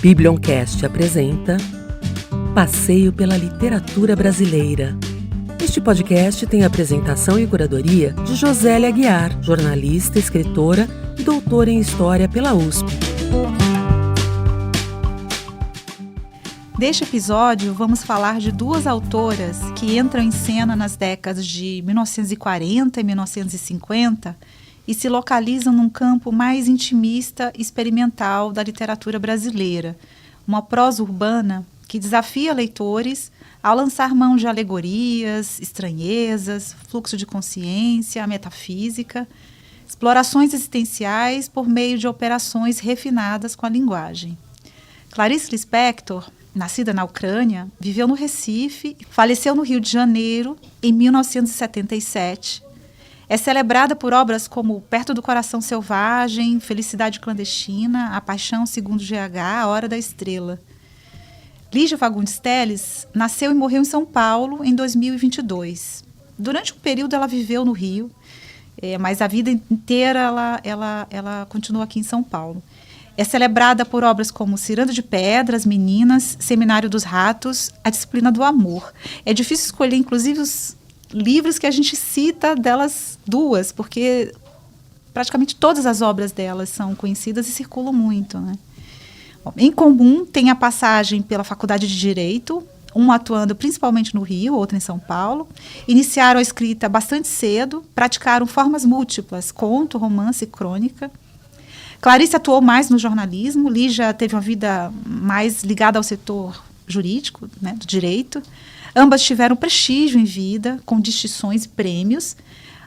Biblioncast apresenta Passeio pela Literatura Brasileira. Este podcast tem a apresentação e curadoria de Josélia Aguiar, jornalista, escritora e doutora em História pela USP. Neste episódio, vamos falar de duas autoras que entram em cena nas décadas de 1940 e 1950 e se localizam num campo mais intimista e experimental da literatura brasileira, uma prosa urbana que desafia leitores ao lançar mão de alegorias, estranhezas, fluxo de consciência, metafísica, explorações existenciais por meio de operações refinadas com a linguagem. Clarice Lispector, nascida na Ucrânia, viveu no Recife e faleceu no Rio de Janeiro em 1977. É celebrada por obras como Perto do Coração Selvagem, Felicidade Clandestina, A Paixão segundo GH, A Hora da Estrela. Lígia Fagundes Telles nasceu e morreu em São Paulo em 2022. Durante um período ela viveu no Rio, mas a vida inteira ela continua aqui em São Paulo. É celebrada por obras como Ciranda de Pedras, Meninas, Seminário dos Ratos, A Disciplina do Amor. É difícil escolher, inclusive, os livros que a gente cita delas duas, porque praticamente todas as obras delas são conhecidas e circulam muito, né? Bom, em comum, tem a passagem pela Faculdade de Direito, uma atuando principalmente no Rio, outra em São Paulo. Iniciaram a escrita bastante cedo, praticaram formas múltiplas, conto, romance e crônica. Clarice atuou mais no jornalismo, Lígia teve uma vida mais ligada ao setor jurídico, né, do direito. Ambas tiveram prestígio em vida, com distinções e prêmios.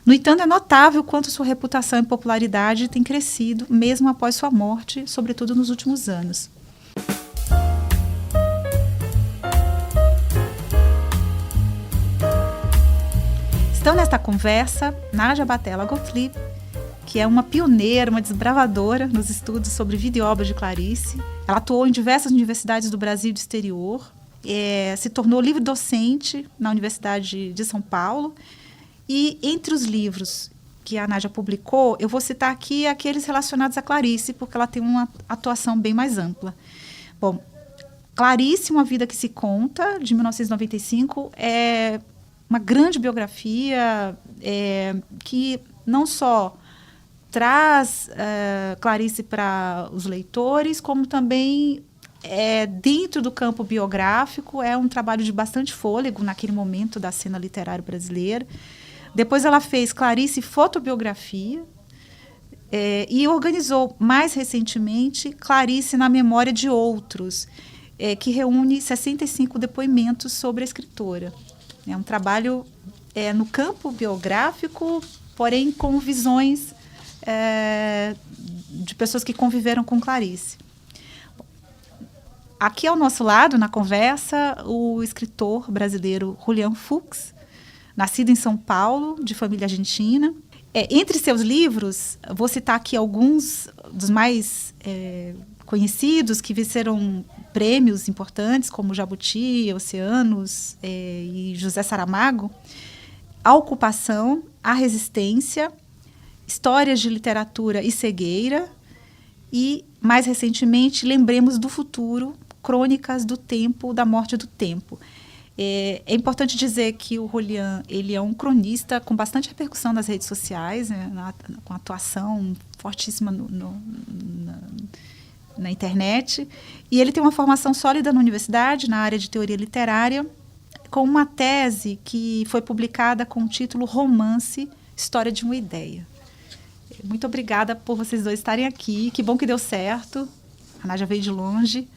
No entanto, é notável quanto sua reputação e popularidade têm crescido, mesmo após sua morte, sobretudo nos últimos anos. Estão nesta conversa Nádia Batella Gottlieb, que é uma pioneira, uma desbravadora nos estudos sobre vida e obras de Clarice. Ela atuou em diversas universidades do Brasil e do exterior, se tornou livre-docente na Universidade de São Paulo. E entre os livros que a Nádia publicou, eu vou citar aqui aqueles relacionados a Clarice, porque ela tem uma atuação bem mais ampla. Bom, Clarice, Uma Vida que se Conta, de 1995, é uma grande biografia que não só traz Clarice para os leitores, como também dentro do campo biográfico, é um trabalho de bastante fôlego naquele momento da cena literária brasileira. Depois ela fez Clarice Fotobiografia e organizou mais recentemente Clarice na Memória de Outros, que reúne 65 depoimentos sobre a escritora. É um trabalho no campo biográfico, porém com visões de pessoas que conviveram com Clarice. Aqui ao nosso lado, na conversa, o escritor brasileiro Julián Fuchs, nascido em São Paulo, de família argentina. Entre seus livros, vou citar aqui alguns dos mais conhecidos, que venceram prêmios importantes, como Jabuti, Oceanos e José Saramago. A Ocupação, A Resistência, Histórias de Literatura e Cegueira e, mais recentemente, Lembremos do Futuro, Crônicas do Tempo, da Morte do Tempo. É importante dizer que o Julián, ele é um cronista com bastante repercussão nas redes sociais, né, com atuação fortíssima na internet. E ele tem uma formação sólida na universidade, na área de teoria literária, com uma tese que foi publicada com o título Romance, História de uma Ideia. Muito obrigada por vocês dois estarem aqui. Que bom que deu certo. A Nádia veio de longe.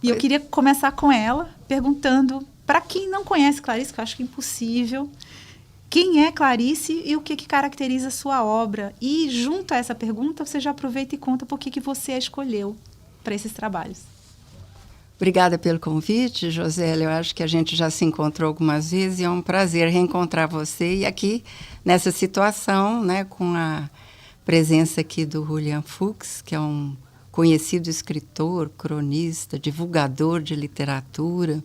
E eu queria começar com ela, perguntando, para quem não conhece Clarice, que eu acho que é impossível, quem é Clarice e o que caracteriza a sua obra? E, junto a essa pergunta, você já aproveita e conta por que você a escolheu para esses trabalhos. Obrigada pelo convite, Josélia. Eu acho que a gente já se encontrou algumas vezes e é um prazer reencontrar você. E aqui, nessa situação, né, com a presença aqui do Julián Fuchs, que é um conhecido escritor, cronista, divulgador de literatura,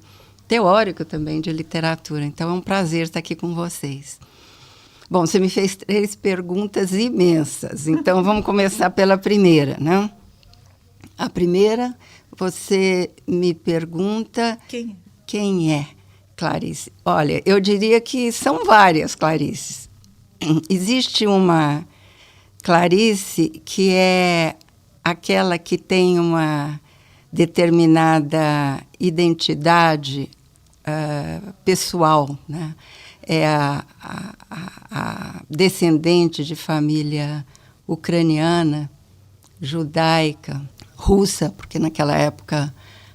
teórico também de literatura. Então, é um prazer estar aqui com vocês. Bom, você me fez 3 perguntas imensas, então vamos começar pela primeira, né? A primeira, você me pergunta quem é Clarice. Olha, eu diria que são várias Clarices. Existe uma Clarice que é aquela que tem uma determinada identidade pessoal, né? É a descendente de família ucraniana, judaica, russa, porque naquela época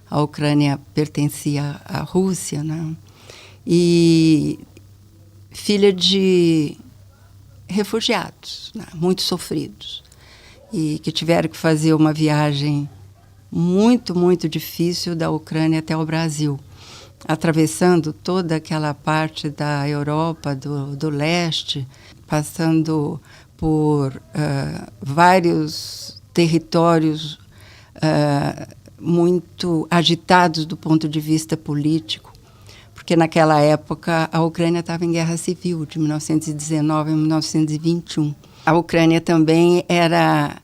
a Ucrânia pertencia à Rússia, né? E filha de refugiados, né? Muito sofridos, e que tiveram que fazer uma viagem muito, muito difícil da Ucrânia até o Brasil, atravessando toda aquela parte da Europa, do leste, passando por vários territórios muito agitados do ponto de vista político, porque naquela época a Ucrânia estava em guerra civil, de 1919 a 1921. A Ucrânia também era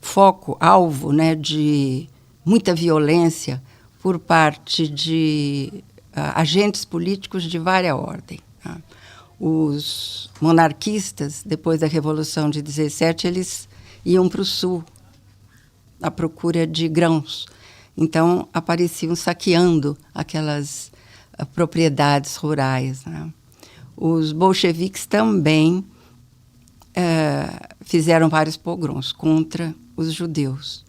foco, alvo, né, de muita violência por parte de agentes políticos de várias ordens. Tá? Os monarquistas, depois da Revolução de 17, eles iam para o sul à procura de grãos. Então, apareciam saqueando aquelas propriedades rurais. Né? Os bolcheviques também fizeram vários pogroms contra os judeus.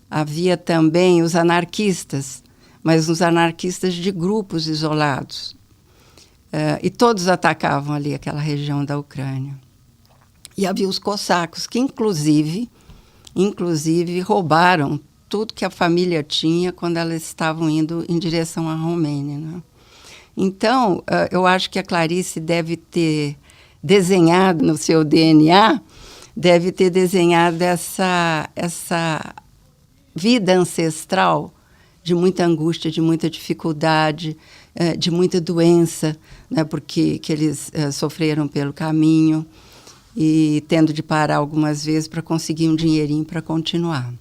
Havia também os anarquistas, mas os anarquistas de grupos isolados. E todos atacavam ali aquela região da Ucrânia. E havia os cossacos, que inclusive roubaram tudo que a família tinha quando elas estavam indo em direção à Romênia. Né? Então, eu acho que a Clarice deve ter desenhado no seu DNA, essa vida ancestral de muita angústia, de muita dificuldade, de muita doença, né, porque que eles sofreram pelo caminho e tendo de parar algumas vezes para conseguir um dinheirinho para continuar.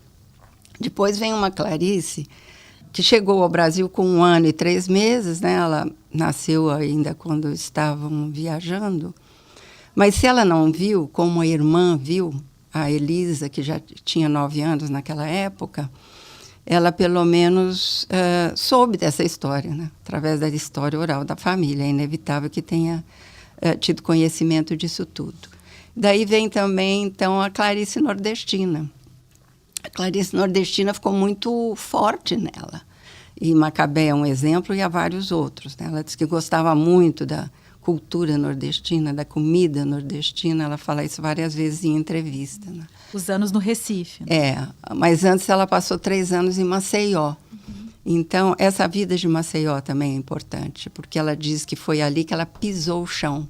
Depois vem uma Clarice que chegou ao Brasil com 1 ano e 3 meses, né? Ela nasceu ainda quando estavam viajando, mas se ela não viu, como a irmã viu, a Elisa, que já tinha 9 anos naquela época, ela pelo menos soube dessa história, né? Através da história oral da família. É inevitável que tenha tido conhecimento disso tudo. Daí vem também, então, a Clarice nordestina. A Clarice nordestina ficou muito forte nela. E Macabé é um exemplo e há vários outros. Né? Ela disse que gostava muito da cultura nordestina, da comida nordestina. Ela fala isso várias vezes em entrevista. Né? Os anos no Recife. Né? Mas antes ela passou 3 anos em Maceió. Uhum. Então, essa vida de Maceió também é importante, porque ela diz que foi ali que ela pisou o chão,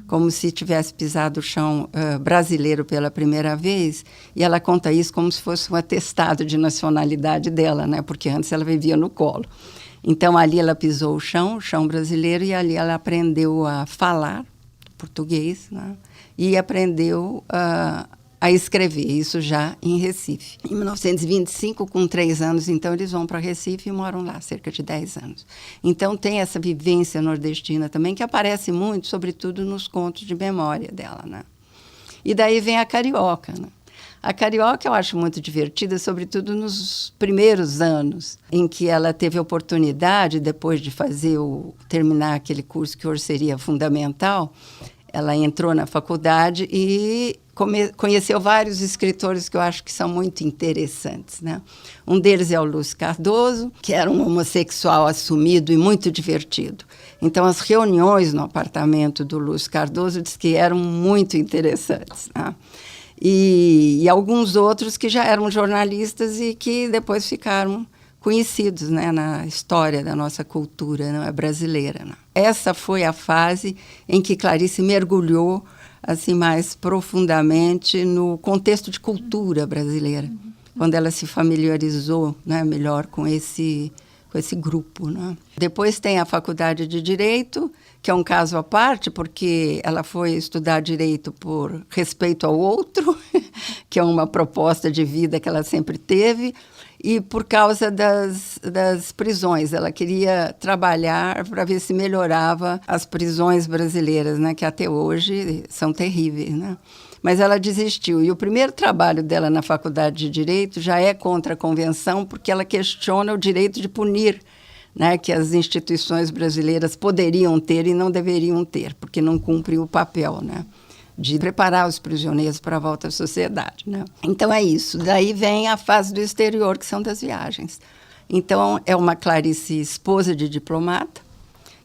como se tivesse pisado o chão brasileiro pela primeira vez, e ela conta isso como se fosse um atestado de nacionalidade dela, né? Porque antes ela vivia no colo. Então, ali ela pisou o chão brasileiro, e ali ela aprendeu a falar português, né? E aprendeu a escrever, isso já em Recife. Em 1925, com 3 anos, então, eles vão para Recife e moram lá cerca de 10 anos. Então, tem essa vivência nordestina também, que aparece muito, sobretudo nos contos de memória dela, né? E daí vem a carioca, né? A carioca eu acho muito divertida, sobretudo nos primeiros anos, em que ela teve a oportunidade, depois de terminar aquele curso que hoje seria fundamental, ela entrou na faculdade e conheceu vários escritores que eu acho que são muito interessantes, né? Um deles é o Lúcio Cardoso, que era um homossexual assumido e muito divertido. Então, as reuniões no apartamento do Lúcio Cardoso diz que eram muito interessantes, né? E alguns outros que já eram jornalistas e que depois ficaram conhecidos, né, na história da nossa cultura, né, brasileira. Né? Essa foi a fase em que Clarice mergulhou assim, mais profundamente no contexto de cultura brasileira, quando ela se familiarizou, né, melhor com esse grupo. Né? Depois tem a Faculdade de Direito, que é um caso à parte, porque ela foi estudar Direito por respeito ao outro, que é uma proposta de vida que ela sempre teve, e por causa das prisões. Ela queria trabalhar para ver se melhorava as prisões brasileiras, né, que até hoje são terríveis, né? Mas ela desistiu. E o primeiro trabalho dela na Faculdade de Direito já é contra a Convenção, porque ela questiona o direito de punir, né, que as instituições brasileiras poderiam ter e não deveriam ter, porque não cumprem o papel, né, de preparar os prisioneiros para a volta à sociedade, né? Então é isso. Daí vem a fase do exterior, que são das viagens. Então é uma Clarice esposa de diplomata,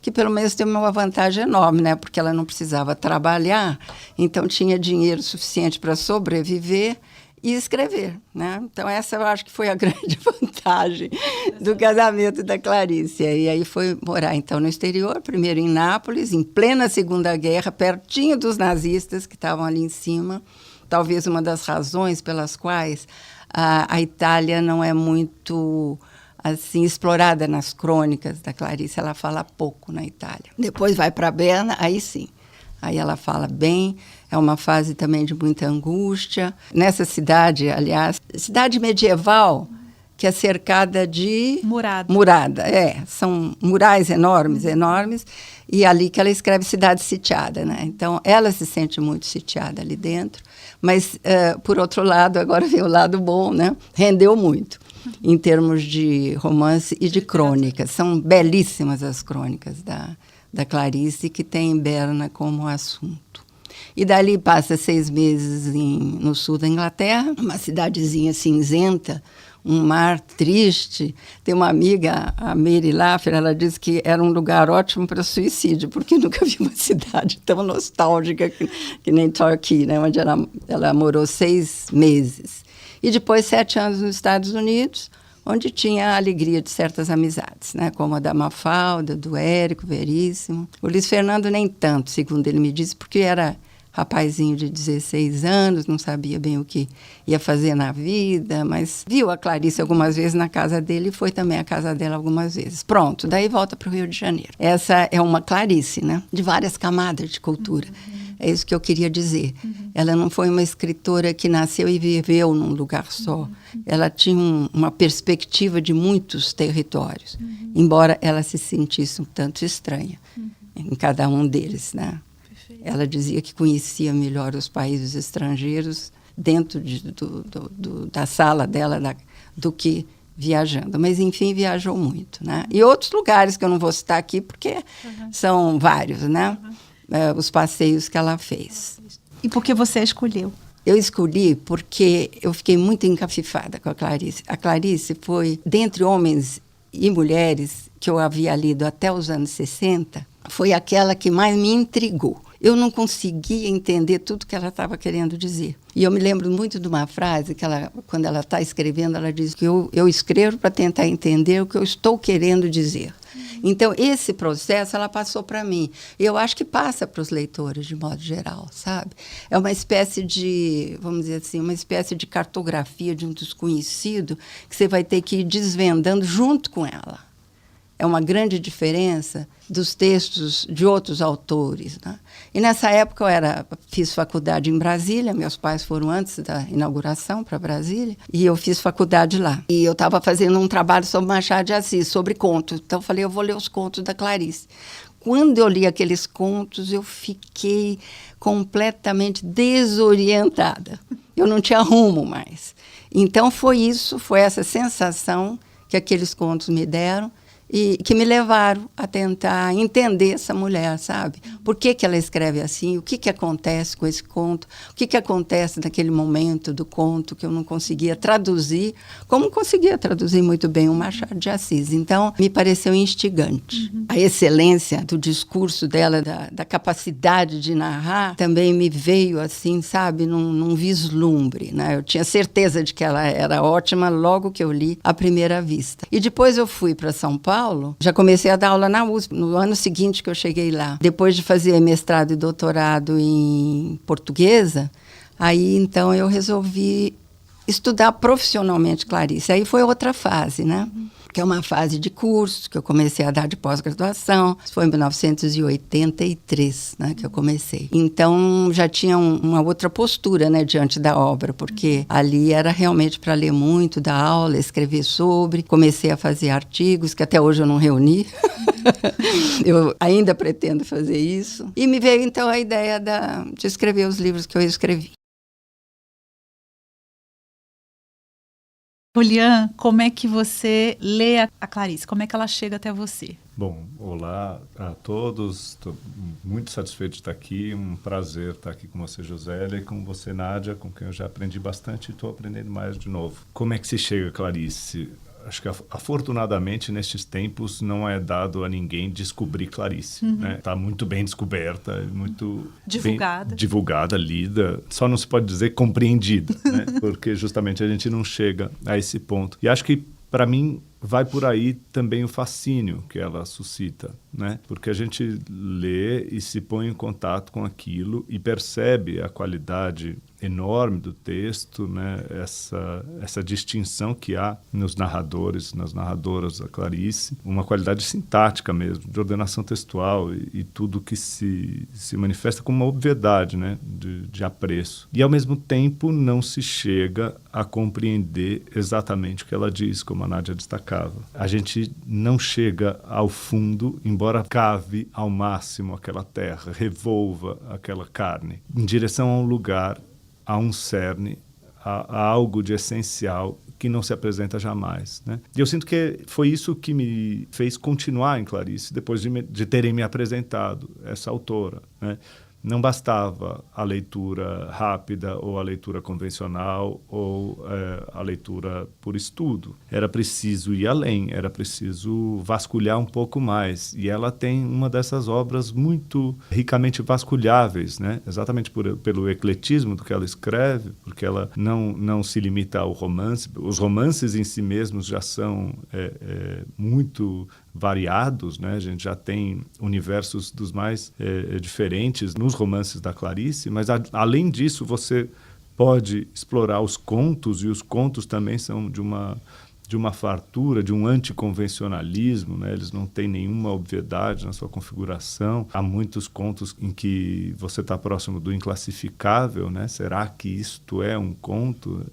que pelo menos tem uma vantagem enorme, né? Porque ela não precisava trabalhar, então tinha dinheiro suficiente para sobreviver e escrever, né? Então essa eu acho que foi a grande vantagem do casamento da Clarice. E aí foi morar então no exterior, primeiro em Nápoles, em plena Segunda Guerra, pertinho dos nazistas que estavam ali em cima. Talvez uma das razões pelas quais a Itália não é muito assim explorada nas crônicas da Clarice. Ela fala pouco na Itália. Depois vai para Berna, aí sim. Aí ela fala bem, é uma fase também de muita angústia. Nessa cidade, aliás, cidade medieval, que é cercada de... Murada, são murais enormes, e ali que ela escreve Cidade Sitiada, né? Então, ela se sente muito sitiada ali dentro, mas, por outro lado, agora vem o lado bom, né? Rendeu muito, em termos de romance e de crônicas. São belíssimas as crônicas da Clarice, que tem Berna como assunto. E dali passa 6 meses no sul da Inglaterra, uma cidadezinha cinzenta, um mar triste. Tem uma amiga, a Mary Laffer, ela disse que era um lugar ótimo para suicídio, porque nunca vi uma cidade tão nostálgica que nem Torquay, né, onde ela morou 6 meses. E depois 7 anos nos Estados Unidos, onde tinha a alegria de certas amizades, né? Como a da Mafalda, do Érico Veríssimo. O Luiz Fernando nem tanto, segundo ele me disse, porque era rapazinho de 16 anos, não sabia bem o que ia fazer na vida, mas viu a Clarice algumas vezes na casa dele e foi também à casa dela algumas vezes. Pronto, daí volta para o Rio de Janeiro. Essa é uma Clarice, né? De várias camadas de cultura. É isso que eu queria dizer. Ela não foi uma escritora que nasceu e viveu num lugar só. Ela tinha uma perspectiva de muitos territórios, embora ela se sentisse um tanto estranha em cada um deles, né? Ela dizia que conhecia melhor os países estrangeiros dentro da sala dela do que viajando. Mas, enfim, viajou muito, né? E outros lugares que eu não vou citar aqui, porque são vários, né? Os passeios que ela fez. E por que você a escolheu? Eu escolhi porque eu fiquei muito encafifada com a Clarice. A Clarice foi, dentre homens e mulheres que eu havia lido até os anos 60, foi aquela que mais me intrigou. Eu não conseguia entender tudo que ela estava querendo dizer. E eu me lembro muito de uma frase que ela, quando ela está escrevendo, ela diz que eu escrevo para tentar entender o que eu estou querendo dizer. Então, esse processo ela passou para mim. E eu acho que passa para os leitores, de modo geral, sabe? É uma espécie de, vamos dizer assim, uma espécie de cartografia de um desconhecido que você vai ter que ir desvendando junto com ela. É uma grande diferença dos textos de outros autores, né? E nessa época eu fiz faculdade em Brasília, meus pais foram antes da inauguração para Brasília, e eu fiz faculdade lá. E eu estava fazendo um trabalho sobre Machado de Assis, sobre contos. Então eu falei, eu vou ler os contos da Clarice. Quando eu li aqueles contos, eu fiquei completamente desorientada. Eu não tinha rumo mais. Então foi essa sensação que aqueles contos me deram, e que me levaram a tentar entender essa mulher, sabe? Por que ela escreve assim? O que acontece com esse conto? O que acontece naquele momento do conto que eu não conseguia traduzir, como conseguia traduzir muito bem o Machado de Assis. Então, me pareceu instigante. A excelência do discurso dela, da capacidade de narrar, também me veio assim, sabe, num vislumbre, né? Eu tinha certeza de que ela era ótima logo que eu li à primeira vista. E depois eu fui para São Paulo, já comecei a dar aula na USP, no ano seguinte que eu cheguei lá. Depois de fazer mestrado e doutorado em portuguesa, aí então eu resolvi estudar profissionalmente Clarice. Aí foi outra fase, né? que é uma fase de curso que eu comecei a dar de pós-graduação. Isso foi em 1983, né, que eu comecei. Então, já tinha uma outra postura, né, diante da obra, porque ali era realmente para ler muito, dar aula, escrever sobre. Comecei a fazer artigos, que até hoje eu não reuni. Eu ainda pretendo fazer isso. E me veio, então, a ideia de escrever os livros que eu escrevi. Julian, como é que você lê a Clarice? Como é que ela chega até você? Bom, olá a todos. Estou muito satisfeito de estar aqui. Um prazer estar aqui com você, Josélia, e com você, Nádia, com quem eu já aprendi bastante e estou aprendendo mais de novo. Como é que se chega, Clarice? Acho que, afortunadamente, nestes tempos, não é dado a ninguém descobrir Clarice. Está muito bem descoberta, muito divulgada. Bem divulgada, lida. Só não se pode dizer compreendida, né? Porque justamente a gente não chega a esse ponto. E acho que, para mim, vai por aí também o fascínio que ela suscita, né? Porque a gente lê e se põe em contato com aquilo e percebe a qualidade enorme do texto, né? Essa distinção que há nos narradores, nas narradoras da Clarice, uma qualidade sintática mesmo, de ordenação textual e tudo que se manifesta como uma obviedade, né? de apreço. E, ao mesmo tempo, não se chega a compreender exatamente o que ela diz, como a Nádia destacava. A gente não chega ao fundo, embora cave ao máximo aquela terra, revolva aquela carne, em direção a um lugar, a um cerne, a algo de essencial que não se apresenta jamais, né? E eu sinto que foi isso que me fez continuar em Clarice, depois de terem me apresentado essa autora, né? Não bastava a leitura rápida ou a leitura convencional ou a leitura por estudo. Era preciso ir além, era preciso vasculhar um pouco mais. E ela tem uma dessas obras muito ricamente vasculháveis, né? Exatamente pelo ecletismo do que ela escreve, porque ela não se limita ao romance. Os romances em si mesmos já são muito variados, né? A gente já tem universos dos mais diferentes nos romances da Clarice, mas além disso você pode explorar os contos, e os contos também são de uma fartura, de um anticonvencionalismo, né? Eles não têm nenhuma obviedade na sua configuração. Há muitos contos em que você está próximo do inclassificável, né? Será que isto é um conto?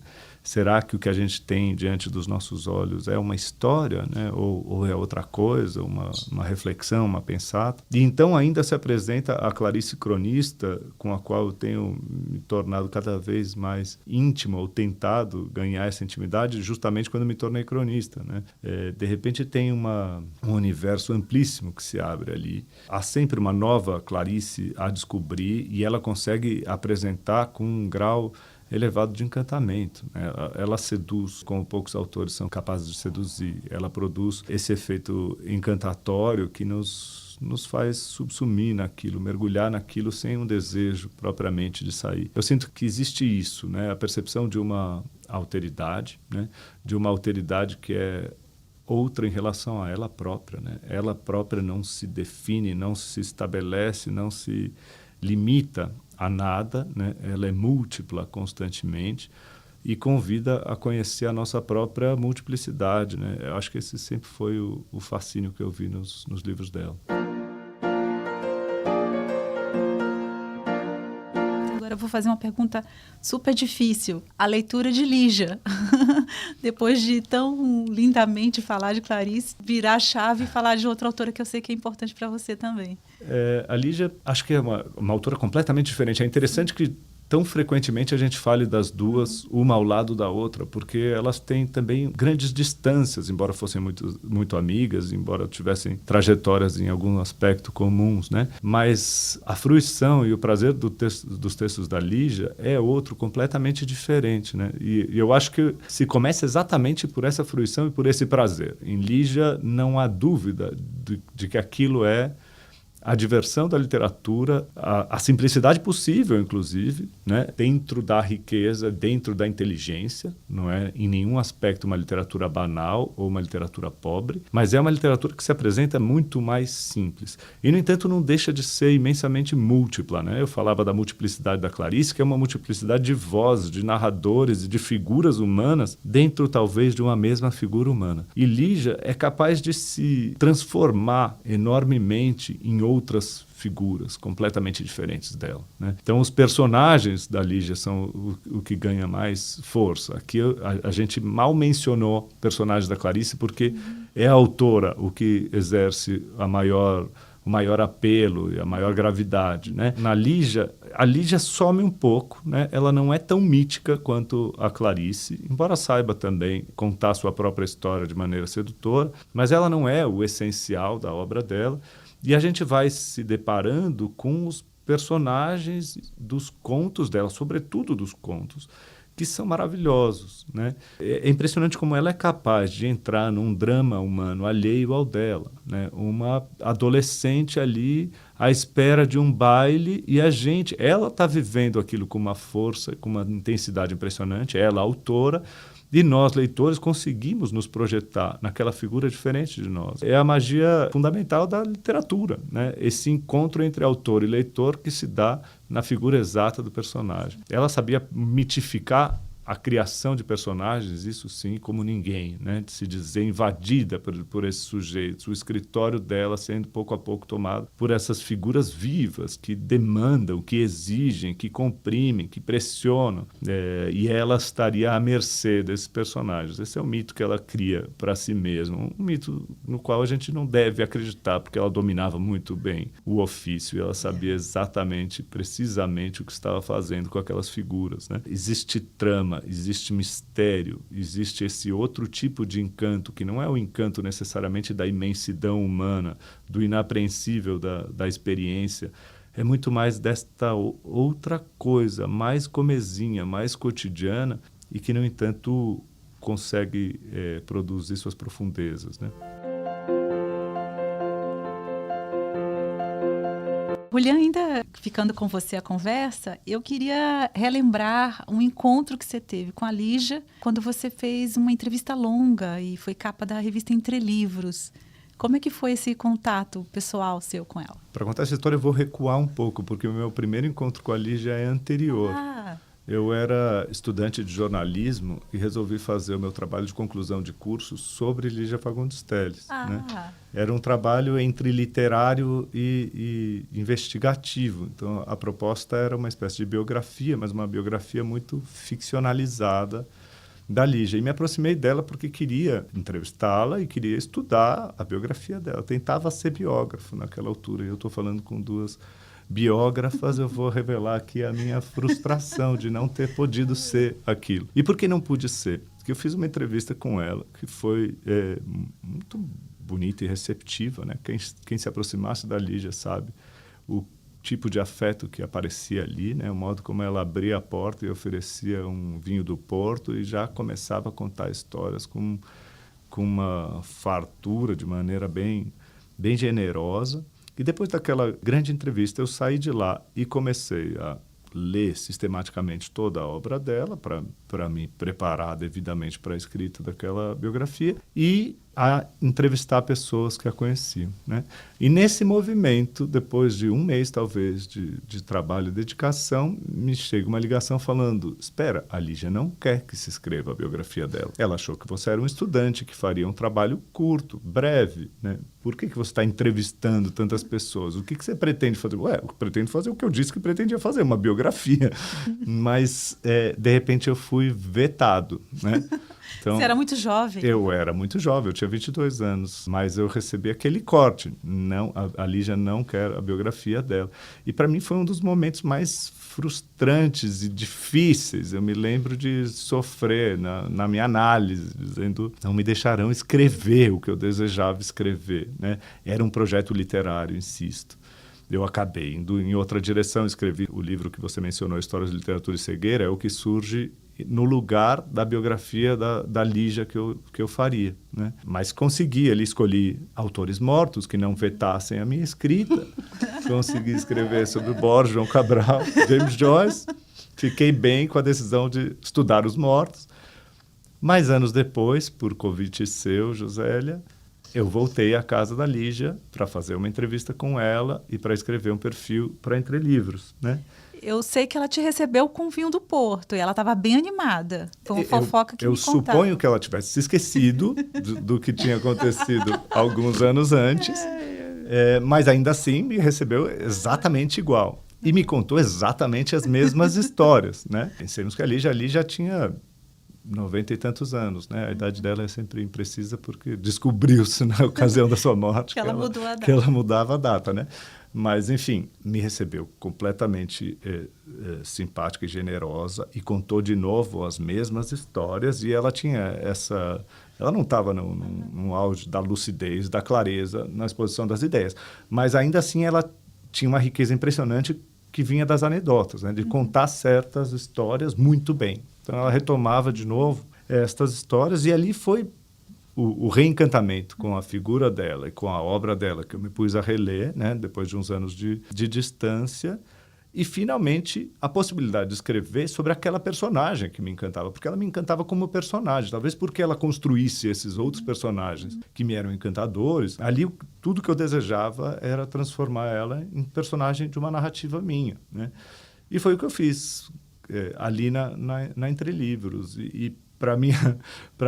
Será que o que a gente tem diante dos nossos olhos é uma história, né? ou é outra coisa, uma reflexão, uma pensata? E então ainda se apresenta a Clarice cronista, com a qual eu tenho me tornado cada vez mais íntimo, ou tentado ganhar essa intimidade, justamente quando me tornei cronista, né? De repente tem um universo amplíssimo que se abre ali. Há sempre uma nova Clarice a descobrir, e ela consegue apresentar com um grau elevado de encantamento, né? Ela seduz como poucos autores são capazes de seduzir. Ela produz esse efeito encantatório que nos faz subsumir naquilo, mergulhar naquilo sem um desejo propriamente de sair. Eu sinto que existe isso, né? A percepção de uma alteridade, né? De uma alteridade que é outra em relação a ela própria, né? Ela própria não se define, não se estabelece, não se limita a nada, né? Ela é múltipla constantemente e convida a conhecer a nossa própria multiplicidade, né? Eu acho que esse sempre foi o fascínio que eu vi nos livros dela. Agora eu vou fazer uma pergunta super difícil. A leitura de Lígia. Depois de tão lindamente falar de Clarice, virar a chave e falar de outra autora que eu sei que é importante para você também. A Lígia, acho que é uma autora completamente diferente. É interessante que tão frequentemente a gente fale das duas, uma ao lado da outra, porque elas têm também grandes distâncias, embora fossem muito, muito amigas, embora tivessem trajetórias em algum aspecto comuns, né? Mas a fruição e o prazer dos textos da Lígia é outro completamente diferente, né? E eu acho que se começa exatamente por essa fruição e por esse prazer. Em Lígia não há dúvida de que aquilo é a diversão da literatura, a simplicidade possível, inclusive, né? Dentro da riqueza, dentro da inteligência. Não é em nenhum aspecto uma literatura banal ou uma literatura pobre, mas é uma literatura que se apresenta muito mais simples. E, no entanto, não deixa de ser imensamente múltipla, né? Eu falava da multiplicidade da Clarice, que é uma multiplicidade de vozes, de narradores e de figuras humanas dentro, talvez, de uma mesma figura humana. E Lígia é capaz de se transformar enormemente em outras figuras completamente diferentes dela, né? Então, os personagens da Lígia são o que ganha mais força. Aqui a gente mal mencionou personagens da Clarice porque é a autora o que exerce o maior apelo e a maior gravidade, né? Na Lígia, a Lígia some um pouco, né? Ela não é tão mítica quanto a Clarice, embora saiba também contar sua própria história de maneira sedutora, mas ela não é o essencial da obra dela. E a gente vai se deparando com os personagens dos contos dela, sobretudo dos contos, que são maravilhosos, né? É impressionante como ela é capaz de entrar num drama humano alheio ao dela, né? Uma adolescente ali à espera de um baile e ela está vivendo aquilo com uma força, com uma intensidade impressionante, ela, a autora, e nós, leitores, conseguimos nos projetar naquela figura diferente de nós. É a magia fundamental da literatura, né? Esse encontro entre autor e leitor que se dá na figura exata do personagem. Ela sabia mitificar a criação de personagens, isso sim, como ninguém, né? De se dizer invadida por esses sujeitos, o escritório dela sendo pouco a pouco tomado por essas figuras vivas que demandam, que exigem, que comprimem, que pressionam, e ela estaria à mercê desses personagens. Esse é o mito que ela cria para si mesma, um mito no qual a gente não deve acreditar, porque ela dominava muito bem o ofício e ela sabia exatamente, precisamente o que estava fazendo com aquelas figuras, né? Existe trama, existe mistério, existe esse outro tipo de encanto, que não é o encanto necessariamente da imensidão humana, do inapreensível da experiência, é muito mais desta outra coisa, mais comezinha, mais cotidiana, e que, no entanto, consegue produzir suas profundezas, né? Julián, ainda ficando com você a conversa, eu queria relembrar um encontro que você teve com a Lígia quando você fez uma entrevista longa e foi capa da revista Entre Livros. Como é que foi esse contato pessoal seu com ela? Para contar essa história eu vou recuar um pouco, porque o meu primeiro encontro com a Lígia é anterior. Eu era estudante de jornalismo e resolvi fazer o meu trabalho de conclusão de curso sobre Lígia Fagundes Telles, né? Era um trabalho entre literário e investigativo. Então, a proposta era uma espécie de biografia, mas uma biografia muito ficcionalizada da Lígia. E me aproximei dela porque queria entrevistá-la e queria estudar a biografia dela. Eu tentava ser biógrafo naquela altura. E eu estou falando com duas biógrafas, eu vou revelar aqui a minha frustração de não ter podido ser aquilo. E por que não pude ser? Porque eu fiz uma entrevista com ela que foi muito bonita e receptiva, né? Quem se aproximasse da Lígia sabe o tipo de afeto que aparecia ali, né? O modo como ela abria a porta e oferecia um vinho do Porto e já começava a contar histórias com uma fartura, de maneira bem generosa. E depois daquela grande entrevista, eu saí de lá e comecei a ler sistematicamente toda a obra dela para me preparar devidamente para a escrita daquela biografia e a entrevistar pessoas que a conheciam, né? E nesse movimento, depois de um mês talvez de trabalho e dedicação, me chega uma ligação falando: espera, a Lígia não quer que se escreva a biografia dela. Ela achou que você era um estudante que faria um trabalho curto, breve, né? Por que você está entrevistando tantas pessoas? O que você pretende fazer? Eu pretendo fazer o que eu disse que pretendia fazer, uma biografia. Mas, de repente, eu fui vetado, né? Então, você era muito jovem. Eu era muito jovem, eu tinha 22 anos, mas eu recebi aquele corte. Não, a Lígia não quer a biografia dela. E para mim foi um dos momentos mais frustrantes e difíceis. Eu me lembro de sofrer na minha análise, dizendo: não me deixarão escrever o que eu desejava escrever, né? Era um projeto literário, insisto. Eu acabei indo em outra direção, escrevi o livro que você mencionou, Histórias de Literatura e Cegueira, é o que surge no lugar da biografia da Lígia que eu faria, né? Mas consegui, ali escolhi autores mortos que não vetassem a minha escrita, consegui escrever sobre Borges, João Cabral, James Joyce, fiquei bem com a decisão de estudar os mortos, mas anos depois, por convite seu, Josélia, eu voltei à casa da Lígia para fazer uma entrevista com ela e para escrever um perfil para Entre Livros, né? Eu sei que ela te recebeu com vinho do Porto e ela estava bem animada. Foi uma fofoca que me contaram. Eu suponho que ela tivesse se esquecido do que tinha acontecido alguns anos antes, mas ainda assim me recebeu exatamente igual. E me contou exatamente as mesmas histórias, né? Pensemos que a Lígia tinha 90 e tantos anos, né? A idade dela é sempre imprecisa porque descobriu-se na ocasião da sua morte que ela mudou a data. Que ela mudava a data, né? Mas, enfim, me recebeu completamente simpática e generosa e contou de novo as mesmas histórias e ela tinha essa... Ela não estava no auge da lucidez, da clareza na exposição das ideias, mas ainda assim ela tinha uma riqueza impressionante que vinha das anedotas, né? De contar certas histórias muito bem. Então ela retomava de novo estas histórias e ali foi o reencantamento com a figura dela e com a obra dela, que eu me pus a reler, né, depois de uns anos de distância, e finalmente a possibilidade de escrever sobre aquela personagem que me encantava, porque ela me encantava como personagem, talvez porque ela construísse esses outros personagens que me eram encantadores. Ali tudo que eu desejava era transformar ela em personagem de uma narrativa minha, né? E foi o que eu fiz ali na Entre Livros. E para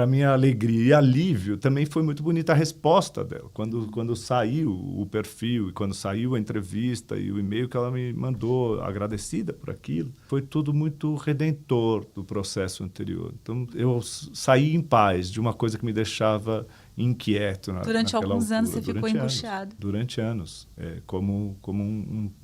minha alegria e alívio, também foi muito bonita a resposta dela. Quando saiu o perfil e quando saiu a entrevista e o e-mail que ela me mandou, agradecida por aquilo, foi tudo muito redentor do processo anterior. Então, eu saí em paz de uma coisa que me deixava inquieto. Durante alguns anos você ficou angustiado. Durante anos. Como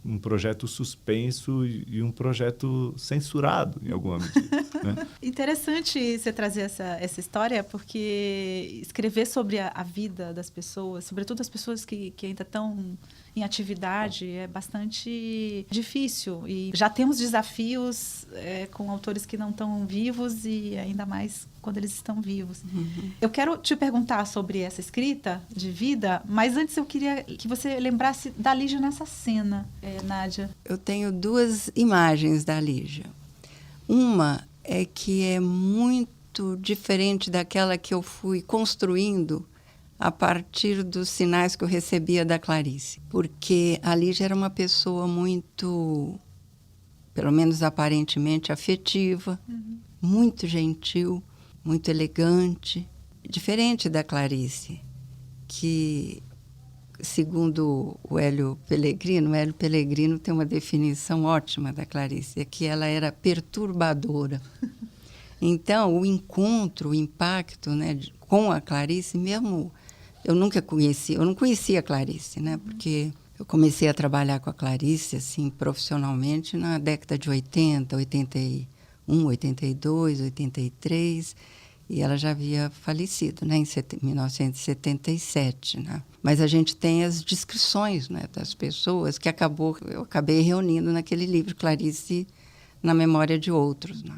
um projeto suspenso e um projeto censurado, em alguma medida. Né? Interessante você trazer essa história, porque escrever sobre a vida das pessoas, sobretudo as pessoas que ainda estão em atividade, é bastante difícil. E já temos desafios com autores que não estão vivos e ainda mais quando eles estão vivos. Uhum. Eu quero te perguntar sobre essa escrita de vida, mas antes eu queria que você lembrasse da Lígia nessa cena, Nádia. Eu tenho duas imagens da Lígia. Uma é que é muito diferente daquela que eu fui construindo a partir dos sinais que eu recebia da Clarice. Porque a Lígia era uma pessoa muito, pelo menos aparentemente, afetiva, muito gentil, muito elegante, diferente da Clarice, que, segundo o Hélio Pellegrino tem uma definição ótima da Clarice, é que ela era perturbadora. Então, o encontro, o impacto, né, com a Clarice, mesmo eu não conhecia a Clarice, né, porque eu comecei a trabalhar com a Clarice assim, profissionalmente na década de 80, 81, 82, 83, e ela já havia falecido, né, em 1977. Né? Mas a gente tem as descrições, né, das pessoas que eu acabei reunindo naquele livro, Clarice na Memória de Outros. Né?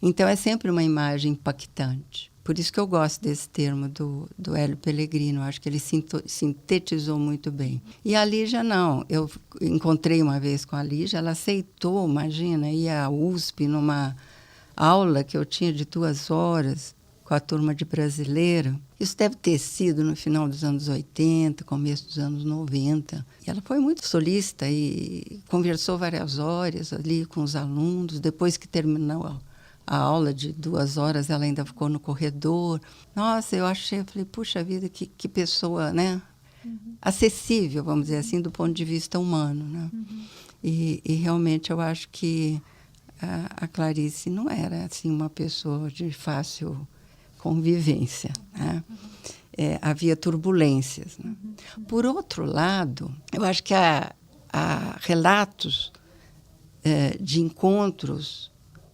Então, é sempre uma imagem impactante. Por isso que eu gosto desse termo do Hélio Pellegrino. Acho que ele sintetizou muito bem. E a Lígia, não. Eu encontrei uma vez com a Lígia, ela aceitou, imagina, ir à USP numa aula que eu tinha de 2 horas com a turma de brasileiro. Isso deve ter sido no final dos anos 80, começo dos anos 90. E ela foi muito solícita e conversou várias horas ali com os alunos. Depois que terminou a aula de 2 horas, ela ainda ficou no corredor. Nossa, eu falei, puxa vida, que pessoa, né? Acessível, vamos dizer assim, do ponto de vista humano, né? E realmente eu acho que a Clarice não era assim uma pessoa de fácil convivência, né? Havia turbulências. Né? Por outro lado, eu acho que há relatos de encontros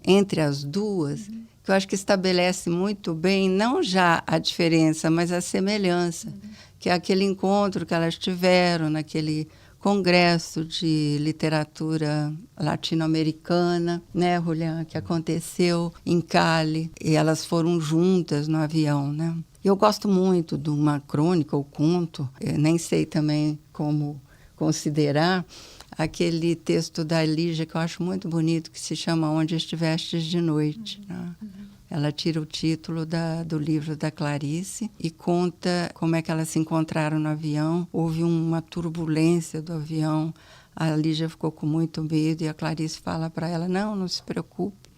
entre as duas, que eu acho que estabelece muito bem, não já a diferença, mas a semelhança, que é aquele encontro que elas tiveram naquele congresso de literatura latino-americana, né, Julián, que aconteceu em Cali, e elas foram juntas no avião, né? Eu gosto muito de uma crônica ou conto, nem sei também como considerar, aquele texto da Lígia que eu acho muito bonito, que se chama Onde Estivestes de Noite, né? Ela tira o título do livro da Clarice e conta como é que elas se encontraram no avião. Houve uma turbulência do avião, a Lígia ficou com muito medo e a Clarice fala para ela, não se preocupe,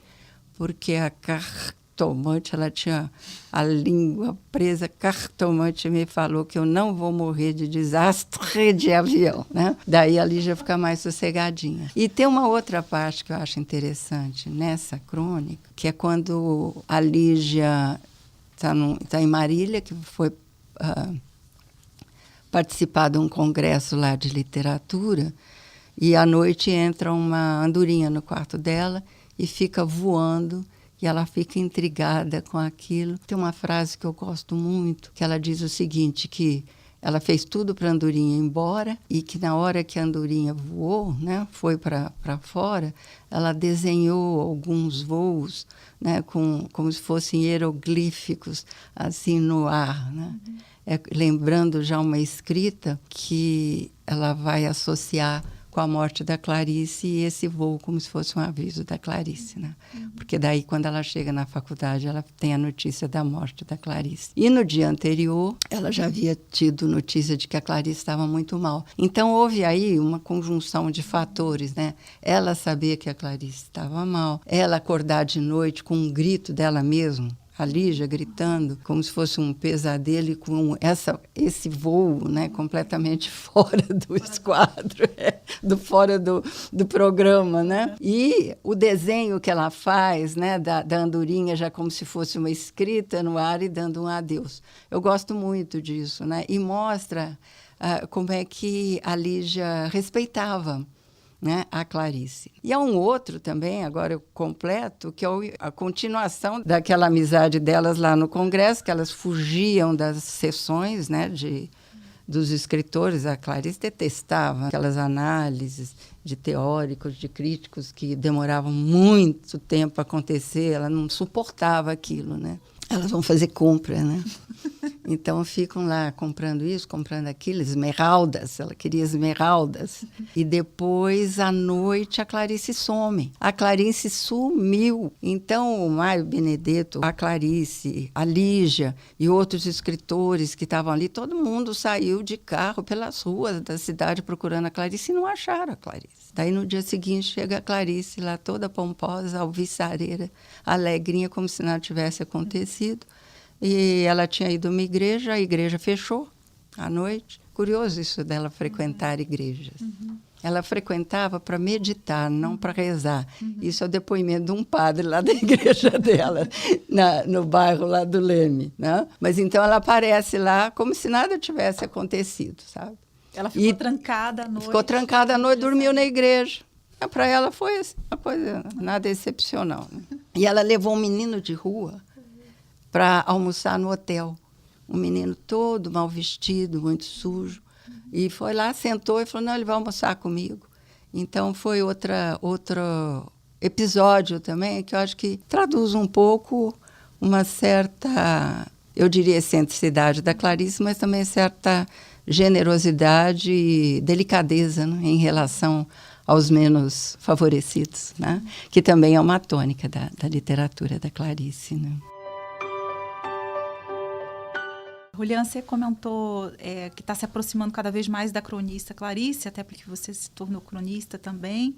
porque a cartomante, ela tinha a língua presa, cartomante me falou que eu não vou morrer de desastre de avião, né? Daí a Lígia fica mais sossegadinha. E tem uma outra parte que eu acho interessante nessa crônica, que é quando a Lígia está em Marília, que foi participar de um congresso lá de literatura, e à noite entra uma andorinha no quarto dela e fica voando, e ela fica intrigada com aquilo. Tem uma frase que eu gosto muito, que ela diz o seguinte, que ela fez tudo para a andorinha ir embora e que na hora que a andorinha voou, né, foi para fora, ela desenhou alguns voos, né, como se fossem hieroglíficos, assim, no ar, né? Lembrando já uma escrita que ela vai associar com a morte da Clarice e esse voo como se fosse um aviso da Clarice, né? Porque daí, quando ela chega na faculdade, ela tem a notícia da morte da Clarice. E no dia anterior, ela já havia tido notícia de que a Clarice estava muito mal. Então, houve aí uma conjunção de fatores, né? Ela sabia que a Clarice estava mal, ela acordar de noite com um grito dela mesma, a Lígia gritando, como se fosse um pesadelo, e com esse voo, né, completamente fora do esquadro, fora do programa, né? E o desenho que ela faz, né, da andorinha, já como se fosse uma escrita no ar e dando um adeus. Eu gosto muito disso, né? E mostra como é que a Lígia respeitava, né, a Clarice. E há um outro também, agora eu completo, que é a continuação daquela amizade delas lá no Congresso, que elas fugiam das sessões, né, dos escritores. A Clarice detestava aquelas análises de teóricos, de críticos, que demoravam muito tempo a acontecer, ela não suportava aquilo, né? Elas vão fazer compra, né? Então, ficam lá comprando isso, comprando aquilo, esmeraldas, ela queria esmeraldas. E depois, à noite, a Clarice some. A Clarice sumiu. Então, o Mário Benedetto, a Clarice, a Lígia e outros escritores que estavam ali, todo mundo saiu de carro pelas ruas da cidade procurando a Clarice e não acharam a Clarice. Daí, no dia seguinte, chega a Clarice lá toda pomposa, alviçareira, alegrinha, como se nada tivesse acontecido. E ela tinha ido a uma igreja, a igreja fechou à noite. Curioso isso dela frequentar igrejas. Ela frequentava para meditar, não para rezar. Isso é o depoimento de um padre lá da igreja dela, no bairro lá do Leme, né? Mas então ela aparece lá como se nada tivesse acontecido, sabe? Ela ficou trancada à noite. Ficou trancada à noite, dormiu na igreja. Para ela foi assim, uma coisa nada excepcional, né? E ela levou um menino de rua para almoçar no hotel. Um menino todo mal vestido, muito sujo. E foi lá, sentou e falou, não, ele vai almoçar comigo. Então, foi outro episódio também, que eu acho que traduz um pouco uma certa, eu diria, excentricidade da Clarice, mas também certa generosidade e delicadeza, né, em relação aos menos favorecidos, né? Que também é uma tônica da literatura da Clarice, né? Julián, você comentou que está se aproximando cada vez mais da cronista Clarice, até porque você se tornou cronista também.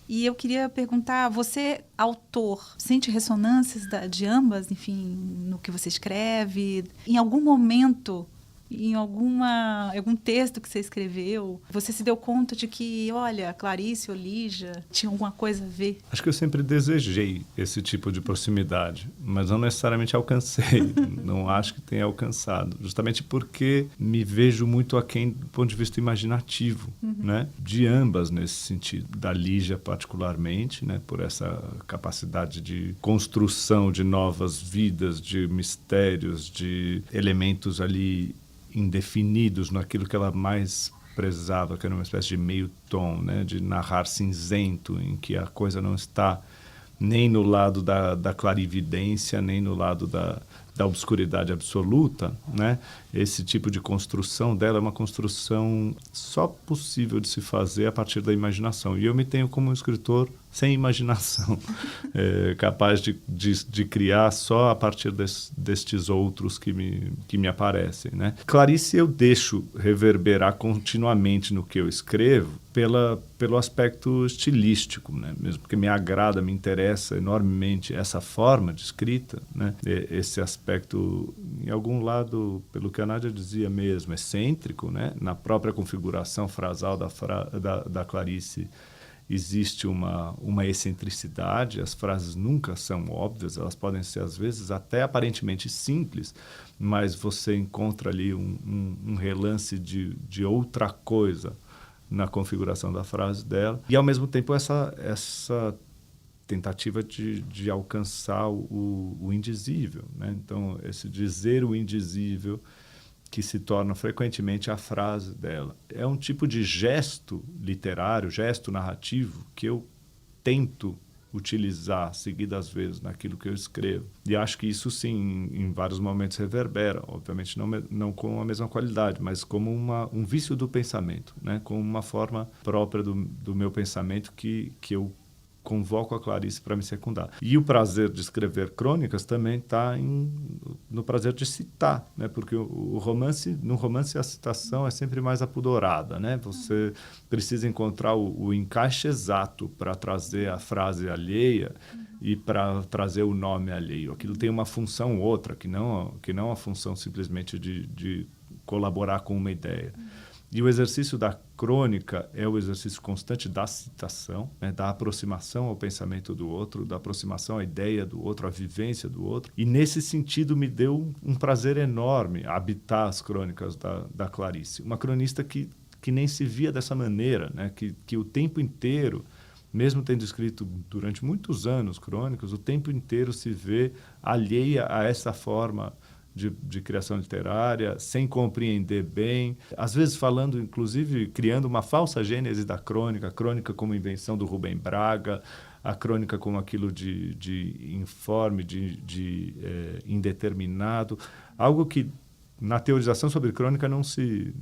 E eu queria perguntar, você, autor, sente ressonâncias de ambas, enfim, no que você escreve? Em algum momento, em algum texto que você escreveu, você se deu conta de que, olha, Clarice ou Lígia tinham alguma coisa a ver? Acho que eu sempre desejei esse tipo de proximidade, mas não necessariamente alcancei. Não acho que tenha alcançado. Justamente porque me vejo muito aquém do ponto de vista imaginativo, né? De ambas nesse sentido. Da Lígia particularmente, né? Por essa capacidade de construção de novas vidas, de mistérios, de elementos ali indefinidos naquilo que ela mais prezava, que era uma espécie de meio tom, né, de narrar cinzento, em que a coisa não está nem no lado da clarividência, nem no lado da obscuridade absoluta, né? Esse tipo de construção dela é uma construção só possível de se fazer a partir da imaginação. E eu me tenho como um escritor sem imaginação, capaz de criar só a partir destes outros que me aparecem, né? Clarice eu deixo reverberar continuamente no que eu escrevo pelo aspecto estilístico, né? Mesmo porque me agrada, me interessa enormemente essa forma de escrita, né? Esse aspecto, em algum lado, pelo que a Nádia dizia mesmo, excêntrico, né? Na própria configuração frasal da Clarice existe uma excentricidade, as frases nunca são óbvias, elas podem ser, às vezes, até aparentemente simples, mas você encontra ali um relance de outra coisa na configuração da frase dela. E, ao mesmo tempo, essa tentativa de alcançar o indizível, né? Então, esse dizer o indizível que se torna frequentemente a frase dela. É um tipo de gesto literário, gesto narrativo, que eu tento utilizar seguidas vezes naquilo que eu escrevo. E acho que isso, sim, em vários momentos reverbera, obviamente não com a mesma qualidade, mas como um vício do pensamento, né? Como uma forma própria do meu pensamento que eu convoco a Clarice para me secundar. E o prazer de escrever crônicas também está no prazer de citar, né? Porque no romance a citação é sempre mais apudorada, né? Você precisa encontrar o encaixe exato para trazer a frase alheia e para trazer o nome alheio. Aquilo tem uma função outra, que não a função simplesmente de colaborar com uma ideia. E o exercício da crônica é o exercício constante da citação, né, da aproximação ao pensamento do outro, da aproximação à ideia do outro, à vivência do outro. E, nesse sentido, me deu um prazer enorme habitar as crônicas da Clarice. Uma cronista que nem se via dessa maneira, né, que o tempo inteiro, mesmo tendo escrito durante muitos anos crônicas, o tempo inteiro se vê alheia a essa forma de criação literária, sem compreender bem, às vezes falando, inclusive, criando uma falsa gênese da crônica, a crônica como invenção do Rubem Braga, a crônica como aquilo de informe, de indeterminado, algo que na teorização sobre crônica não se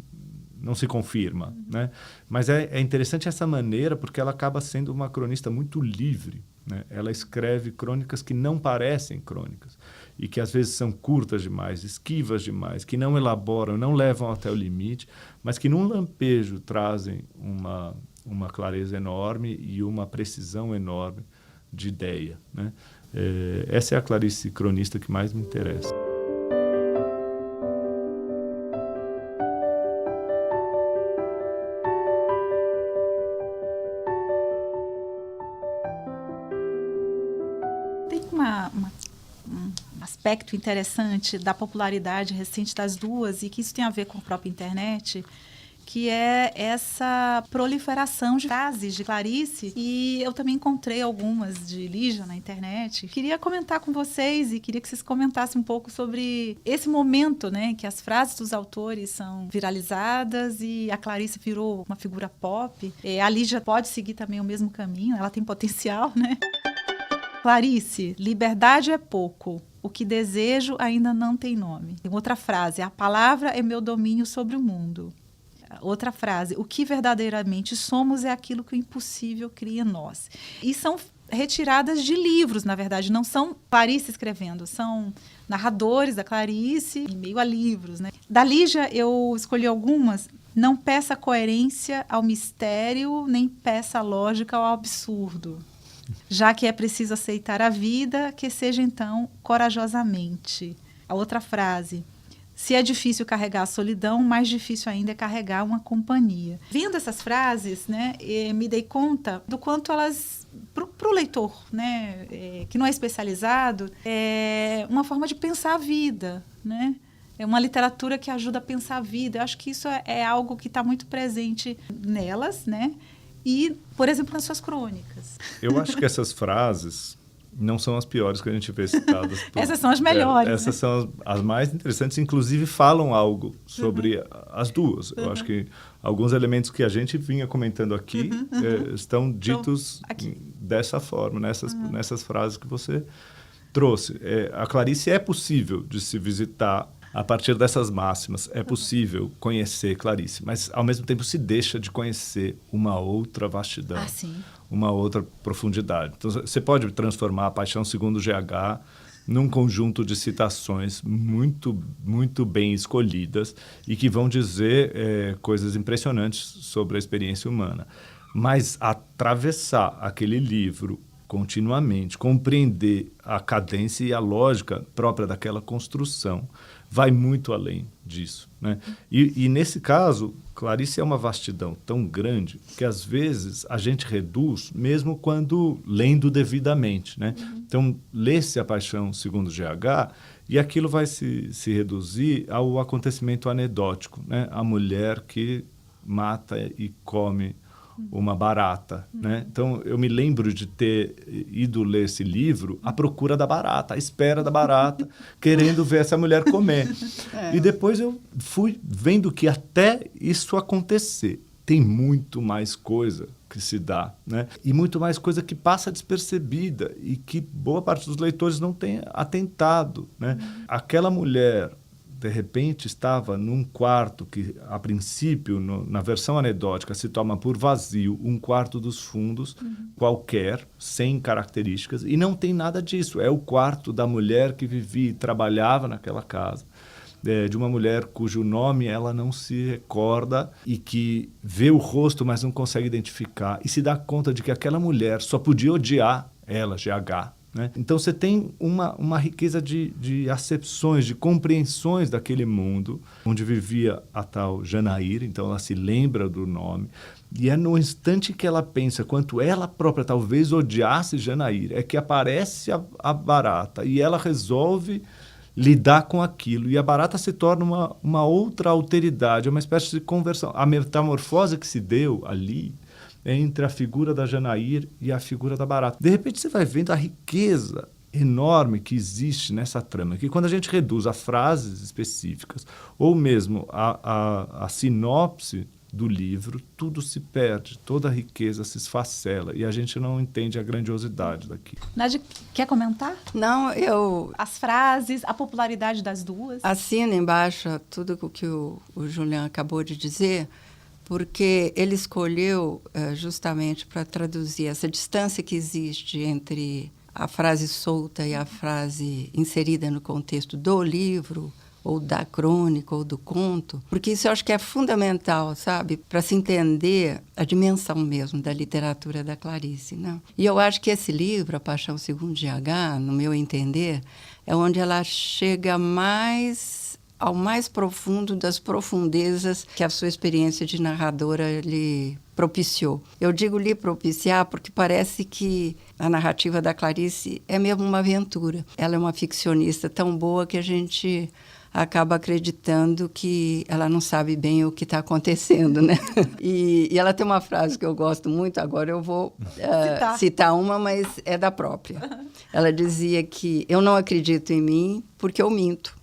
confirma, né? Mas é interessante essa maneira, porque ela acaba sendo uma cronista muito livre, né? Ela escreve crônicas que não parecem crônicas e que às vezes são curtas demais, esquivas demais, que não elaboram, não levam até o limite, mas que num lampejo trazem uma clareza enorme e uma precisão enorme de ideia, né? Essa é a Clarice cronista que mais me interessa. Um aspecto interessante da popularidade recente das duas, e que isso tem a ver com a própria internet, que é essa proliferação de frases de Clarice, e eu também encontrei algumas de Lígia na internet. Queria comentar com vocês e queria que vocês comentassem um pouco sobre esse momento, né, que as frases dos autores são viralizadas e a Clarice virou uma figura pop. A Lígia pode seguir também o mesmo caminho, ela tem potencial, né? Clarice, liberdade é pouco. O que desejo ainda não tem nome. Tem outra frase, a palavra é meu domínio sobre o mundo. Outra frase, o que verdadeiramente somos é aquilo que o impossível cria em nós. E são retiradas de livros, na verdade, não são Clarice escrevendo, são narradores da Clarice em meio a livros, né? Da Lígia, eu escolhi algumas. Não peça coerência ao mistério, nem peça lógica ao absurdo. Já que é preciso aceitar a vida, que seja então corajosamente. A outra frase, se é difícil carregar a solidão, mais difícil ainda é carregar uma companhia. Vendo essas frases, né, me dei conta do quanto elas, para o leitor, né, que não é especializado, é uma forma de pensar a vida, né? É uma literatura que ajuda a pensar a vida. Eu acho que isso é algo que está muito presente nelas, né? E, por exemplo, nas suas crônicas. Eu acho que essas frases, não são as piores que a gente vê citadas. Essas são as melhores. Essas são as mais interessantes, inclusive falam algo sobre as duas. Eu acho que alguns elementos que a gente vinha comentando aqui estão ditos dessa forma, nessas frases que você trouxe. A Clarice é possível de se visitar a partir dessas máximas. É possível conhecer Clarice, mas ao mesmo tempo se deixa de conhecer uma outra vastidão, uma outra profundidade. Então você pode transformar a Paixão segundo GH num conjunto de citações muito, muito bem escolhidas e que vão dizer coisas impressionantes sobre a experiência humana. Mas atravessar aquele livro continuamente, compreender a cadência e a lógica própria daquela construção, vai muito além disso, né? E nesse caso, Clarice é uma vastidão tão grande que, às vezes, a gente reduz, mesmo quando lendo devidamente, né? Então, lê-se A Paixão segundo GH e aquilo vai se reduzir ao acontecimento anedótico, né? A mulher que mata e come uma barata, né? Então, eu me lembro de ter ido ler esse livro à procura da barata, à espera da barata, querendo ver essa mulher comer. E depois eu fui vendo que até isso acontecer, tem muito mais coisa que se dá, né? E muito mais coisa que passa despercebida e que boa parte dos leitores não tem atentado, né? Aquela mulher, de repente, estava num quarto que, a princípio, na versão anedótica, se toma por vazio um quarto dos fundos, qualquer, sem características, e não tem nada disso. É o quarto da mulher que vivia e trabalhava naquela casa, de uma mulher cujo nome ela não se recorda e que vê o rosto, mas não consegue identificar, e se dá conta de que aquela mulher só podia odiar ela, GH, né? Então você tem uma riqueza de acepções, de compreensões daquele mundo onde vivia a tal Janaíra. Então ela se lembra do nome e é no instante que ela pensa quanto ela própria talvez odiasse Janaíra é que aparece a barata e ela resolve lidar com aquilo, e a barata se torna uma outra alteridade, uma espécie de conversão. A metamorfose que se deu ali entre a figura da Janaíra e a figura da barata. De repente você vai vendo a riqueza enorme que existe nessa trama, que quando a gente reduz a frases específicas, ou mesmo a sinopse do livro, tudo se perde, toda a riqueza se esfacela, e a gente não entende a grandiosidade daquilo. Nádia, quer comentar? Não, As frases, a popularidade das duas. Assino embaixo tudo o que o Julián acabou de dizer, porque ele escolheu justamente para traduzir essa distância que existe entre a frase solta e a frase inserida no contexto do livro, ou da crônica, ou do conto, porque isso eu acho que é fundamental, sabe, para se entender a dimensão mesmo da literatura da Clarice, né? E eu acho que esse livro, A Paixão segundo GH, no meu entender, é onde ela chega ao mais profundo das profundezas que a sua experiência de narradora lhe propiciou. Eu digo lhe propiciar porque parece que a narrativa da Clarice é mesmo uma aventura. Ela é uma ficcionista tão boa que a gente acaba acreditando que ela não sabe bem o que está acontecendo, né? E ela tem uma frase que eu gosto muito, agora eu vou citar uma, mas é da própria. Ela dizia que eu não acredito em mim porque eu minto.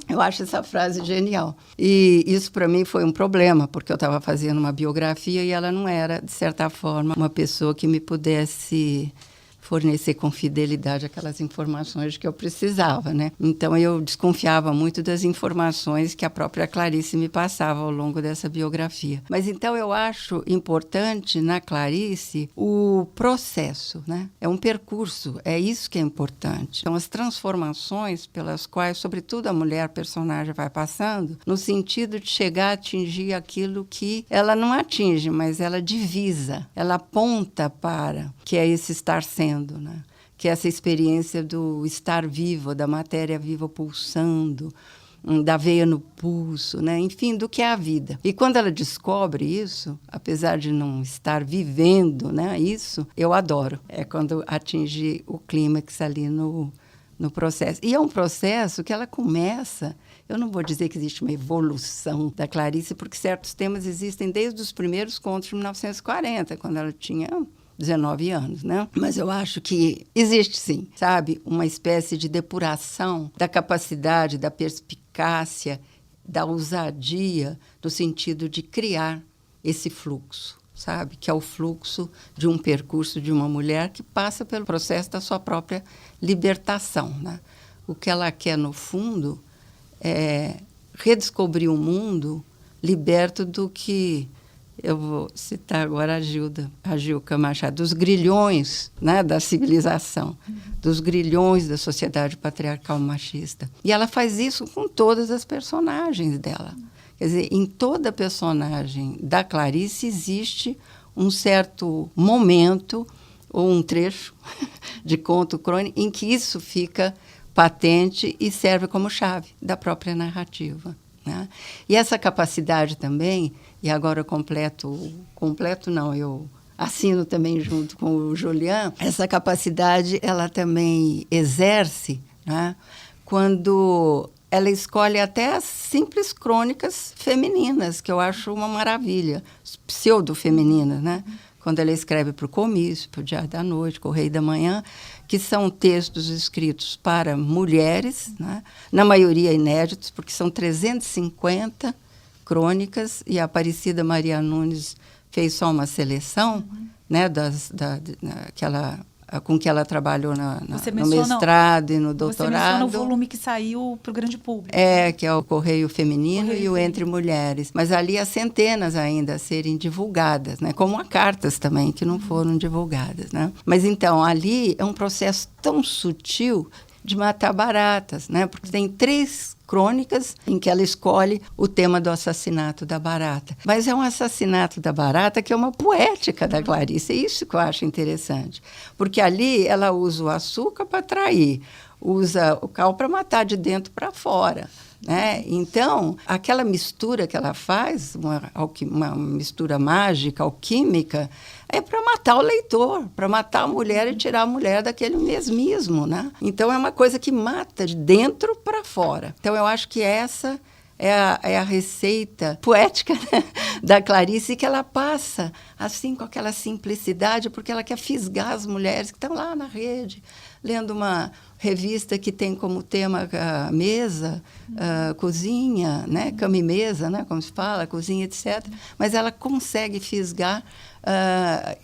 Eu acho essa frase genial. E isso, para mim, foi um problema, porque eu estava fazendo uma biografia e ela não era, de certa forma, uma pessoa que me pudesse fornecer com fidelidade aquelas informações que eu precisava, né? Então, eu desconfiava muito das informações que a própria Clarice me passava ao longo dessa biografia. Mas, então, eu acho importante na Clarice o processo, né? É um percurso, é isso que é importante. São as transformações pelas quais, sobretudo, a mulher personagem vai passando, no sentido de chegar a atingir aquilo que ela não atinge, mas ela divisa, ela aponta para, que é esse estar sendo, né? Que é essa experiência do estar vivo, da matéria viva pulsando, da veia no pulso, né? Enfim, do que é a vida. E quando ela descobre isso, apesar de não estar vivendo, né, isso, eu adoro. É quando atinge o clímax ali no processo. E é um processo que ela começa... Eu não vou dizer que existe uma evolução da Clarice, porque certos temas existem desde os primeiros contos de 1940, quando ela tinha 19 anos, né? Mas eu acho que existe sim, sabe? Uma espécie de depuração da capacidade, da perspicácia, da ousadia, no sentido de criar esse fluxo, sabe? Que é o fluxo de um percurso de uma mulher que passa pelo processo da sua própria libertação, né? O que ela quer, no fundo, é redescobrir o mundo liberto do que... Eu vou citar agora a Gilca Machado, dos grilhões, né, da civilização, dos grilhões da sociedade patriarcal machista. E ela faz isso com todas as personagens dela. Quer dizer, em toda personagem da Clarice existe um certo momento ou um trecho de conto crônico em que isso fica patente e serve como chave da própria narrativa, né? E essa capacidade também, e agora eu assino também junto com o Julian, essa capacidade ela também exerce, né, quando ela escolhe até as simples crônicas femininas, que eu acho uma maravilha, pseudo-femininas, né? Quando ela escreve para o Comício, para o Diário da Noite, Correio da Manhã, que são textos escritos para mulheres, né? Na maioria inéditos, porque são 350 crônicas, e a Aparecida Maria Nunes fez só uma seleção, né, com que ela trabalhou no mestrado e no doutorado. Você menciona o volume que saiu para o grande público. Que é o Correio Feminino e o Entre Mulheres. Mas ali há centenas ainda a serem divulgadas, né? Como há cartas também que não foram divulgadas, né? Mas então, ali é um processo tão sutil de matar baratas, né? Porque tem 3 crônicas em que ela escolhe o tema do assassinato da barata. Mas é um assassinato da barata que é uma poética da Clarice. É isso que eu acho interessante. Porque ali ela usa o açúcar para atrair, usa o cal para matar de dentro para fora, né? Então, aquela mistura que ela faz, uma mistura mágica, alquímica, é para matar o leitor, para matar a mulher e tirar a mulher daquele mesmismo, né? Então, é uma coisa que mata de dentro para fora. Então, eu acho que essa é a receita poética, né, da Clarice, que ela passa, assim, com aquela simplicidade, porque ela quer fisgar as mulheres que estão lá na rede, lendo uma revista que tem como tema a mesa, cozinha, né, cama e mesa, né, como se fala, cozinha, etc. Mas ela consegue fisgar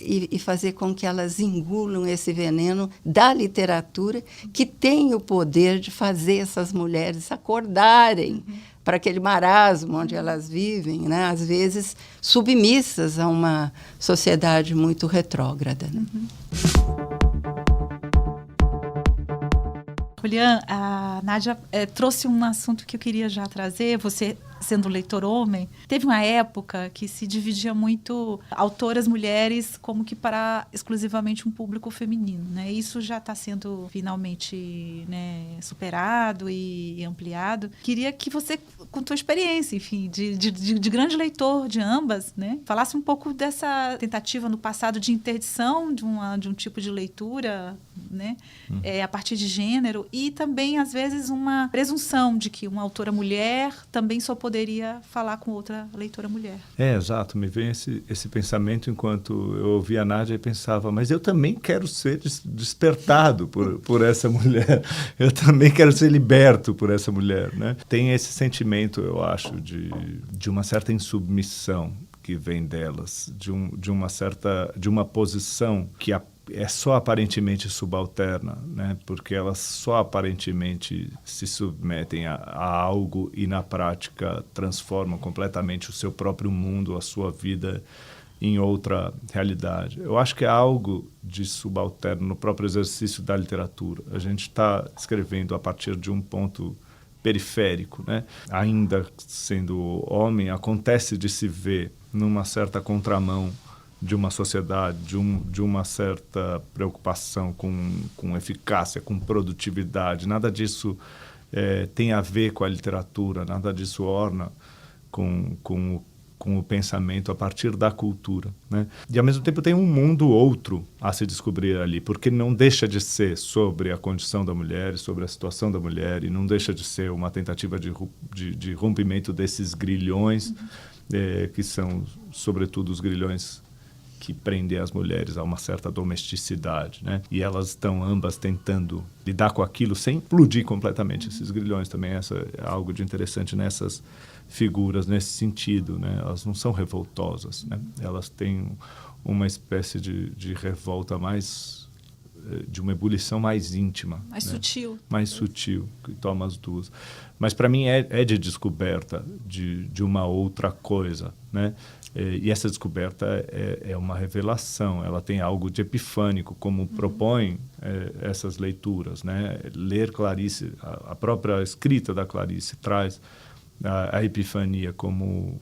e fazer com que elas engulam esse veneno da literatura, que tem o poder de fazer essas mulheres acordarem para aquele marasmo onde elas vivem, né, às vezes submissas a uma sociedade muito retrógrada, né? Julian, a Nádia trouxe um assunto que eu queria já trazer. Você, sendo leitor homem, teve uma época que se dividia muito autoras mulheres como que para exclusivamente um público feminino, né? Isso já está sendo finalmente, né, superado e ampliado. Queria que você, com tua experiência, enfim, de grande leitor de ambas, né, falasse um pouco dessa tentativa no passado de interdição de um tipo de leitura, né, a partir de gênero, e também, às vezes, uma presunção de que uma autora mulher também só poderia falar com outra leitora mulher. Exato. Me vem esse pensamento enquanto eu ouvia a Nádia e pensava, mas eu também quero ser despertado por essa mulher. Eu também quero ser liberto por essa mulher, né? Tem esse sentimento, eu acho, de uma certa insubmissão que vem delas, de uma posição que é só aparentemente subalterna, né? Porque elas só aparentemente se submetem a algo e, na prática, transformam completamente o seu próprio mundo, a sua vida, em outra realidade. Eu acho que é algo de subalterno no próprio exercício da literatura. A gente está escrevendo a partir de um ponto periférico, né? Ainda sendo homem, acontece de se ver numa certa contramão de uma sociedade, de uma certa preocupação com eficácia, com produtividade. Nada disso tem a ver com a literatura, nada disso orna com o pensamento a partir da cultura, né? E, ao mesmo tempo, tem um mundo outro a se descobrir ali, porque não deixa de ser sobre a condição da mulher, sobre a situação da mulher, e não deixa de ser uma tentativa de rompimento desses grilhões, que são, sobretudo, os grilhões que prendem as mulheres a uma certa domesticidade, né? E elas estão ambas tentando lidar com aquilo sem explodir completamente esses grilhões. Também essa é algo de interessante nessas figuras nesse sentido, né? Elas não são revoltosas, né? Elas têm uma espécie de revolta mais, de uma ebulição mais íntima. Mais, né? Sutil. Mais sutil, que toma as duas. Mas para mim é de descoberta de uma outra coisa, né? E essa descoberta é uma revelação, ela tem algo de epifânico, como propõem essas leituras, né? Ler Clarice, a própria escrita da Clarice traz a epifania como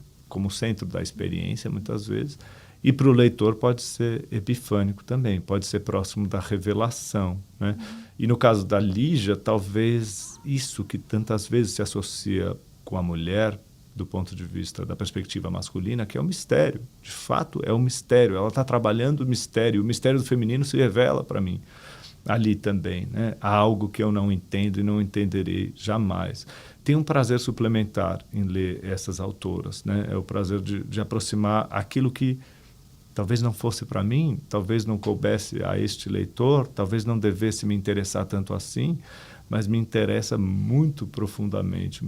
centro da experiência, muitas vezes, e para o leitor pode ser epifânico também, pode ser próximo da revelação, né? E no caso da Lígia, talvez isso que tantas vezes se associa com a mulher, do ponto de vista da perspectiva masculina, que é o mistério. De fato, é um mistério. Ela está trabalhando o mistério do feminino se revela para mim ali também, né? Há algo que eu não entendo e não entenderei jamais. Tenho um prazer suplementar em ler essas autoras, né? É o prazer de aproximar aquilo que talvez não fosse para mim, talvez não coubesse a este leitor, talvez não devesse me interessar tanto assim, mas me interessa muito profundamente,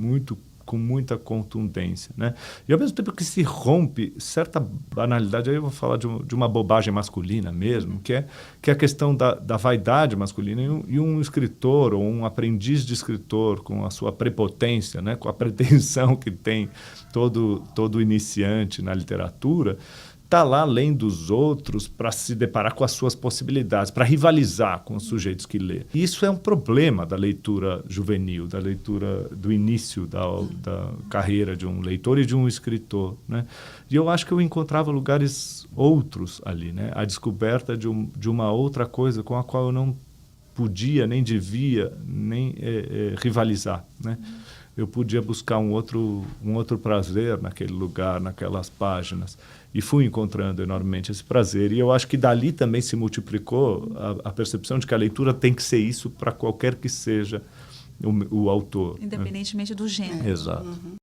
com muita contundência, né? E ao mesmo tempo que se rompe certa banalidade, aí eu vou falar de uma bobagem masculina mesmo, que é a questão da vaidade masculina, e um escritor ou um aprendiz de escritor com a sua prepotência, né? Com a pretensão que tem todo iniciante na literatura, está lá além dos outros para se deparar com as suas possibilidades, para rivalizar com os sujeitos que lê. E isso é um problema da leitura juvenil, da leitura do início da carreira de um leitor e de um escritor, né? E eu acho que eu encontrava lugares outros ali, né? A descoberta de uma outra coisa com a qual eu não podia, nem devia, nem rivalizar, né? Eu podia buscar um outro prazer naquele lugar, naquelas páginas. E fui encontrando enormemente esse prazer. E eu acho que dali também se multiplicou a percepção de que a leitura tem que ser isso para qualquer que seja o autor. Independentemente, né? Do gênero. Exato. Uhum.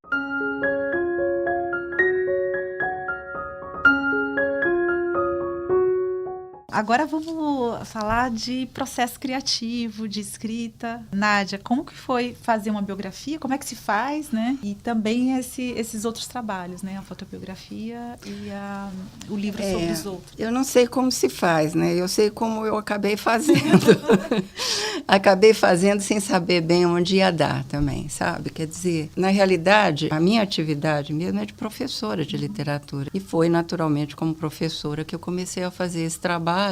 Agora vamos falar de processo criativo, de escrita. Nádia, como que foi fazer uma biografia? Como é que se faz, né? E também esses outros trabalhos, né? A fotobiografia e o livro sobre os outros. Eu não sei como se faz, né? Eu sei como eu acabei fazendo. Acabei fazendo sem saber bem onde ia dar também, sabe? Quer dizer, na realidade, a minha atividade mesmo é de professora de literatura. E foi, naturalmente, como professora que eu comecei a fazer esse trabalho,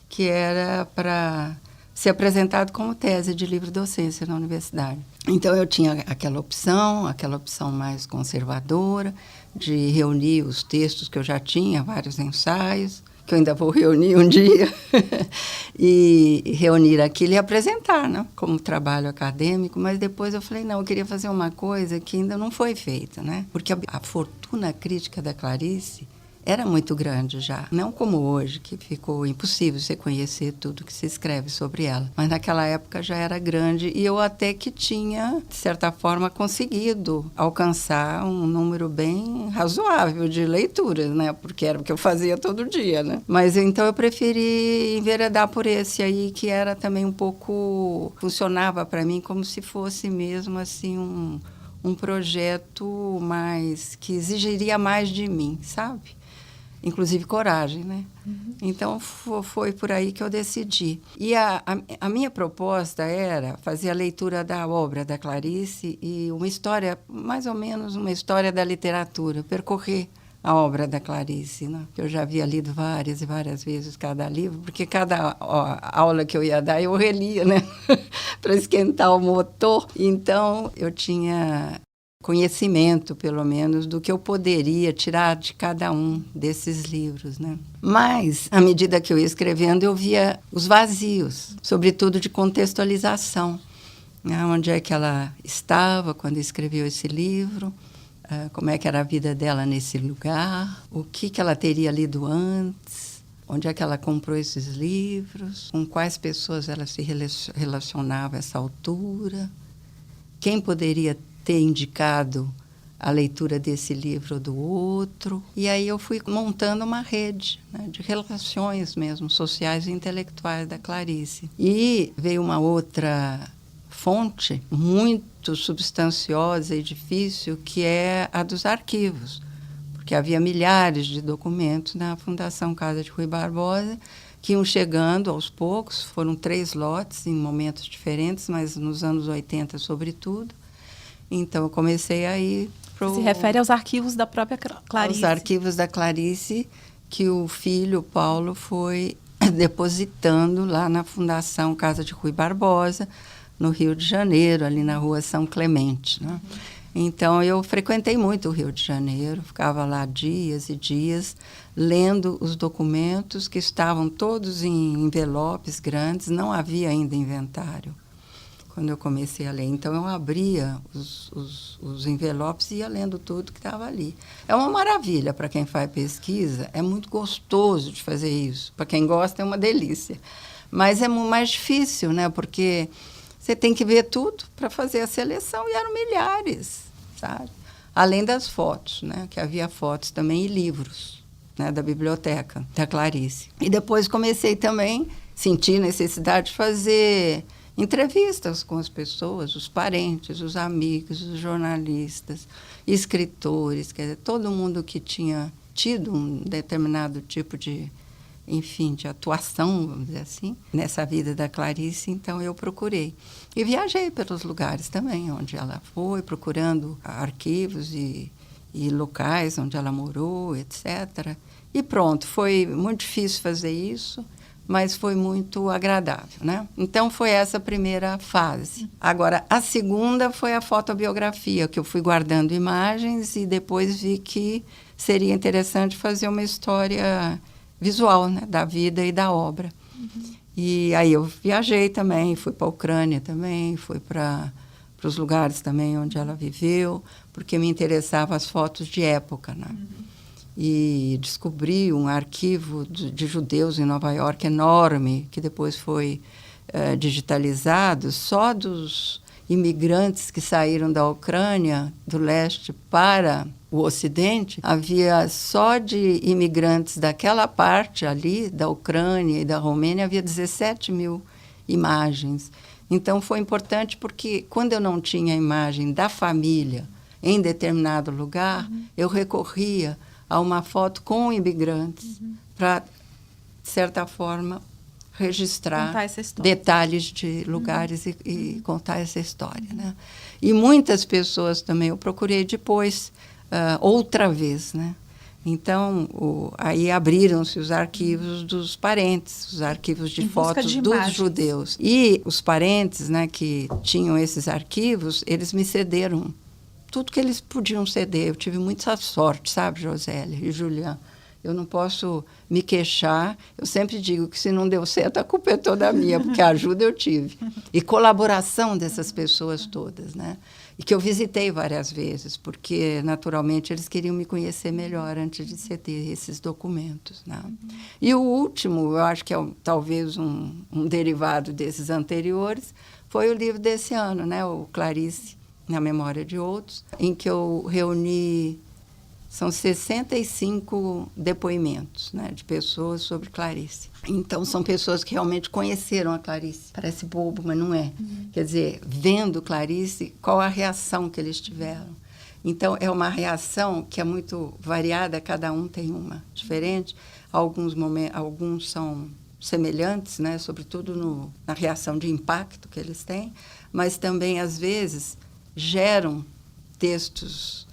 que era para ser apresentado como tese de livre-docência na universidade. Então, eu tinha aquela opção mais conservadora, de reunir os textos que eu já tinha, vários ensaios, que eu ainda vou reunir um dia, e reunir aquilo e apresentar, né, como trabalho acadêmico. Mas depois eu falei, não, eu queria fazer uma coisa que ainda não foi feita, né? Porque a fortuna crítica da Clarice era muito grande já. Não como hoje, que ficou impossível você conhecer tudo que se escreve sobre ela. Mas naquela época já era grande e eu até que tinha, de certa forma, conseguido alcançar um número bem razoável de leituras, né? Porque era o que eu fazia todo dia, né? Mas então eu preferi enveredar por esse aí, que era também um pouco... funcionava para mim como se fosse mesmo assim um projeto mais... que exigiria mais de mim, sabe? Inclusive coragem, né? Uhum. Então, foi por aí que eu decidi. E a minha proposta era fazer a leitura da obra da Clarice e uma história, mais ou menos uma história da literatura, percorrer a obra da Clarice, né? Eu já havia lido várias e várias vezes cada livro, porque cada aula que eu ia dar eu relia, né? Para esquentar o motor. Então, eu tinha conhecimento, pelo menos, do que eu poderia tirar de cada um desses livros, né? Mas, à medida que eu ia escrevendo, eu via os vazios, sobretudo de contextualização, né? Onde é que ela estava quando escreveu esse livro, como é que era a vida dela nesse lugar, o que ela teria lido antes, onde é que ela comprou esses livros, com quais pessoas ela se relacionava a essa altura, quem poderia ter indicado a leitura desse livro ou do outro. E aí eu fui montando uma rede, né, de relações mesmo, sociais e intelectuais da Clarice. E veio uma outra fonte muito substanciosa e difícil, que é a dos arquivos, porque havia milhares de documentos na Fundação Casa de Rui Barbosa, que iam chegando aos poucos. Foram 3 lotes em momentos diferentes, mas nos anos 80, sobretudo. Então, eu comecei a ir para Se refere aos arquivos da própria Clarice. Os arquivos da Clarice, que o filho, Paulo, foi depositando lá na Fundação Casa de Rui Barbosa, no Rio de Janeiro, ali na Rua São Clemente, né? Então, eu frequentei muito o Rio de Janeiro, ficava lá dias e dias, lendo os documentos que estavam todos em envelopes grandes, não havia ainda inventário quando eu comecei a ler. Então, eu abria os envelopes e ia lendo tudo que estava ali. É uma maravilha para quem faz pesquisa, é muito gostoso de fazer isso. Para quem gosta, é uma delícia. Mas é mais difícil, né? Porque você tem que ver tudo para fazer a seleção, e eram milhares, sabe? Além das fotos, né? Que havia fotos também e livros, né? Da biblioteca da Clarice. E depois comecei também, senti necessidade de fazer entrevistas com as pessoas, os parentes, os amigos, os jornalistas, escritores, quer dizer, todo mundo que tinha tido um determinado tipo de, enfim, de atuação, vamos dizer assim, nessa vida da Clarice. Então, eu procurei. E viajei pelos lugares também, onde ela foi, procurando arquivos e locais onde ela morou, etc. E pronto, foi muito difícil fazer isso, mas foi muito agradável, né? Então, foi essa a primeira fase. Agora, a segunda foi a fotobiografia, que eu fui guardando imagens e depois vi que seria interessante fazer uma história visual, né, da vida e da obra. E aí eu viajei também, fui para a Ucrânia também, fui para os lugares também onde ela viveu, porque me interessavam as fotos de época, né? E descobri um arquivo de judeus em Nova York enorme, que depois foi digitalizado, só dos imigrantes que saíram da Ucrânia, do leste, para o Ocidente. Havia só de imigrantes daquela parte ali, da Ucrânia e da Romênia, havia 17 mil imagens. Então, foi importante porque, quando eu não tinha a imagem da família em determinado lugar, eu recorria a uma foto com imigrantes para, de certa forma, registrar detalhes de lugares e contar essa história, né? E muitas pessoas também eu procurei depois, outra vez, né? Então, aí abriram-se os arquivos dos parentes, os arquivos de fotos dos judeus. E os parentes, né, que tinham esses arquivos, eles me cederam tudo que eles podiam ceder. Eu tive muita sorte, sabe, Josélia e Julián? Eu não posso me queixar. Eu sempre digo que se não deu certo, a culpa é toda minha, porque ajuda eu tive. E colaboração dessas pessoas todas, né? E que eu visitei várias vezes, porque, naturalmente, eles queriam me conhecer melhor antes de ceder esses documentos, né? E o último, eu acho que é talvez um derivado desses anteriores, foi o livro desse ano, né? O Clarice, na Memória de Outros, em que eu reuni, são 65 depoimentos, né, de pessoas sobre Clarice. Então, são pessoas que realmente conheceram a Clarice. Parece bobo, mas não é. Quer dizer, vendo Clarice, qual a reação que eles tiveram. Então, é uma reação que é muito variada, cada um tem uma diferente. Alguns são semelhantes, né, sobretudo na reação de impacto que eles têm, mas também, às vezes, geram textos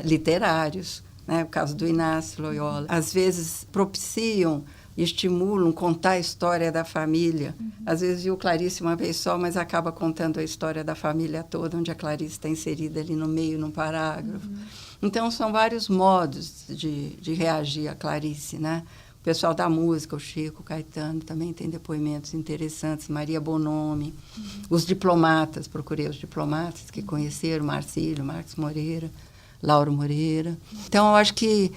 literários, né? O caso do Inácio Loyola. Às vezes propiciam, estimulam contar a história da família. Às vezes viu Clarice uma vez só, mas acaba contando a história da família toda, onde a Clarice está inserida ali no meio, num parágrafo. Então, são vários modos de reagir a Clarice, né? O pessoal da música, o Chico, o Caetano, também tem depoimentos interessantes, Maria Bonomi, os diplomatas, procurei os diplomatas que conheceram, Marcílio, Marcos Moreira, Lauro Moreira. Então, eu acho que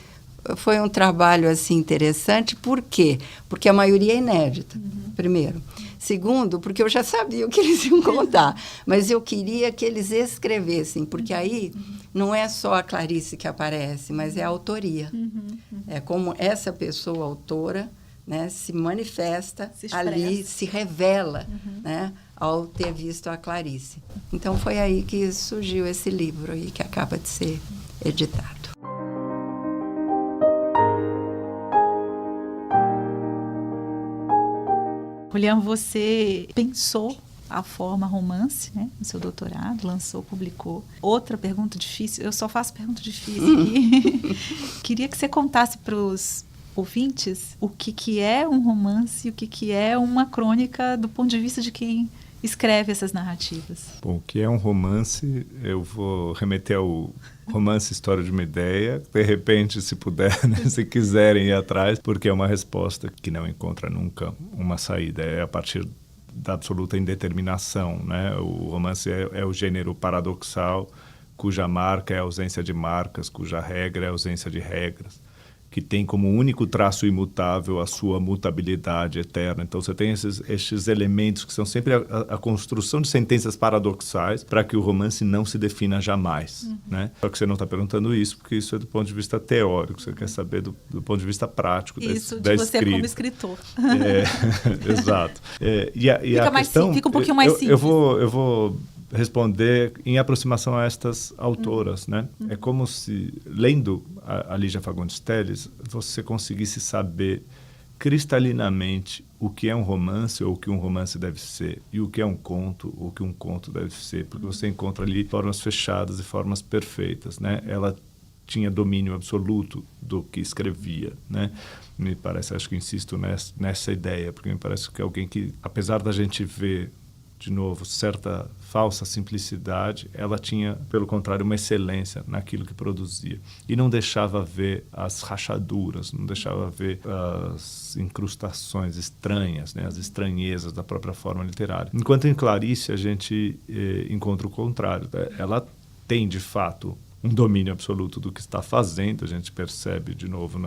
foi um trabalho assim interessante. Por quê? Porque a maioria é inédita, primeiro. Segundo, porque eu já sabia o que eles iam contar, mas eu queria que eles escrevessem, porque aí não é só a Clarice que aparece, mas é a autoria. É como essa pessoa autora, né, se manifesta ali, se revela, né, ao ter visto a Clarice. Então foi aí que surgiu esse livro aí, que acaba de ser editado. Julian, você pensou a forma romance, né, no seu doutorado, lançou, publicou. Outra pergunta difícil, eu só faço pergunta difícil aqui. Queria que você contasse para os ouvintes o que é um romance e o que é uma crônica do ponto de vista de quem escreve essas narrativas. Bom, o que é um romance? Eu vou remeter ao romance História de uma Ideia. De repente, se puder, né, se quiserem ir atrás, porque é uma resposta que não encontra nunca uma saída. É a partir da absoluta indeterminação, né? O romance é o gênero paradoxal, cuja marca é a ausência de marcas, cuja regra é a ausência de regras, que tem como único traço imutável a sua mutabilidade eterna. Então, você tem esses elementos que são sempre a construção de sentenças paradoxais para que o romance não se defina jamais. Né? Só que você não está perguntando isso, porque isso é do ponto de vista teórico, você quer saber do ponto de vista prático isso da de você escrita. Como escritor. Exato. Fica um pouquinho mais simples. Eu vou responder em aproximação a estas autoras, né? É como se, lendo a Lígia Fagundes Telles, você conseguisse saber cristalinamente o que é um romance ou o que um romance deve ser, e o que é um conto ou o que um conto deve ser, porque você encontra ali formas fechadas e formas perfeitas, né? Ela tinha domínio absoluto do que escrevia, né? Me parece, acho que insisto nessa ideia, porque me parece que é alguém que, apesar da gente ver, de novo, certa falsa simplicidade, ela tinha, pelo contrário, uma excelência naquilo que produzia. E não deixava ver as rachaduras, não deixava ver as incrustações estranhas, né, as estranhezas da própria forma literária. Enquanto em Clarice a gente encontra o contrário. Ela tem, de fato, um domínio absoluto do que está fazendo, a gente percebe, de novo,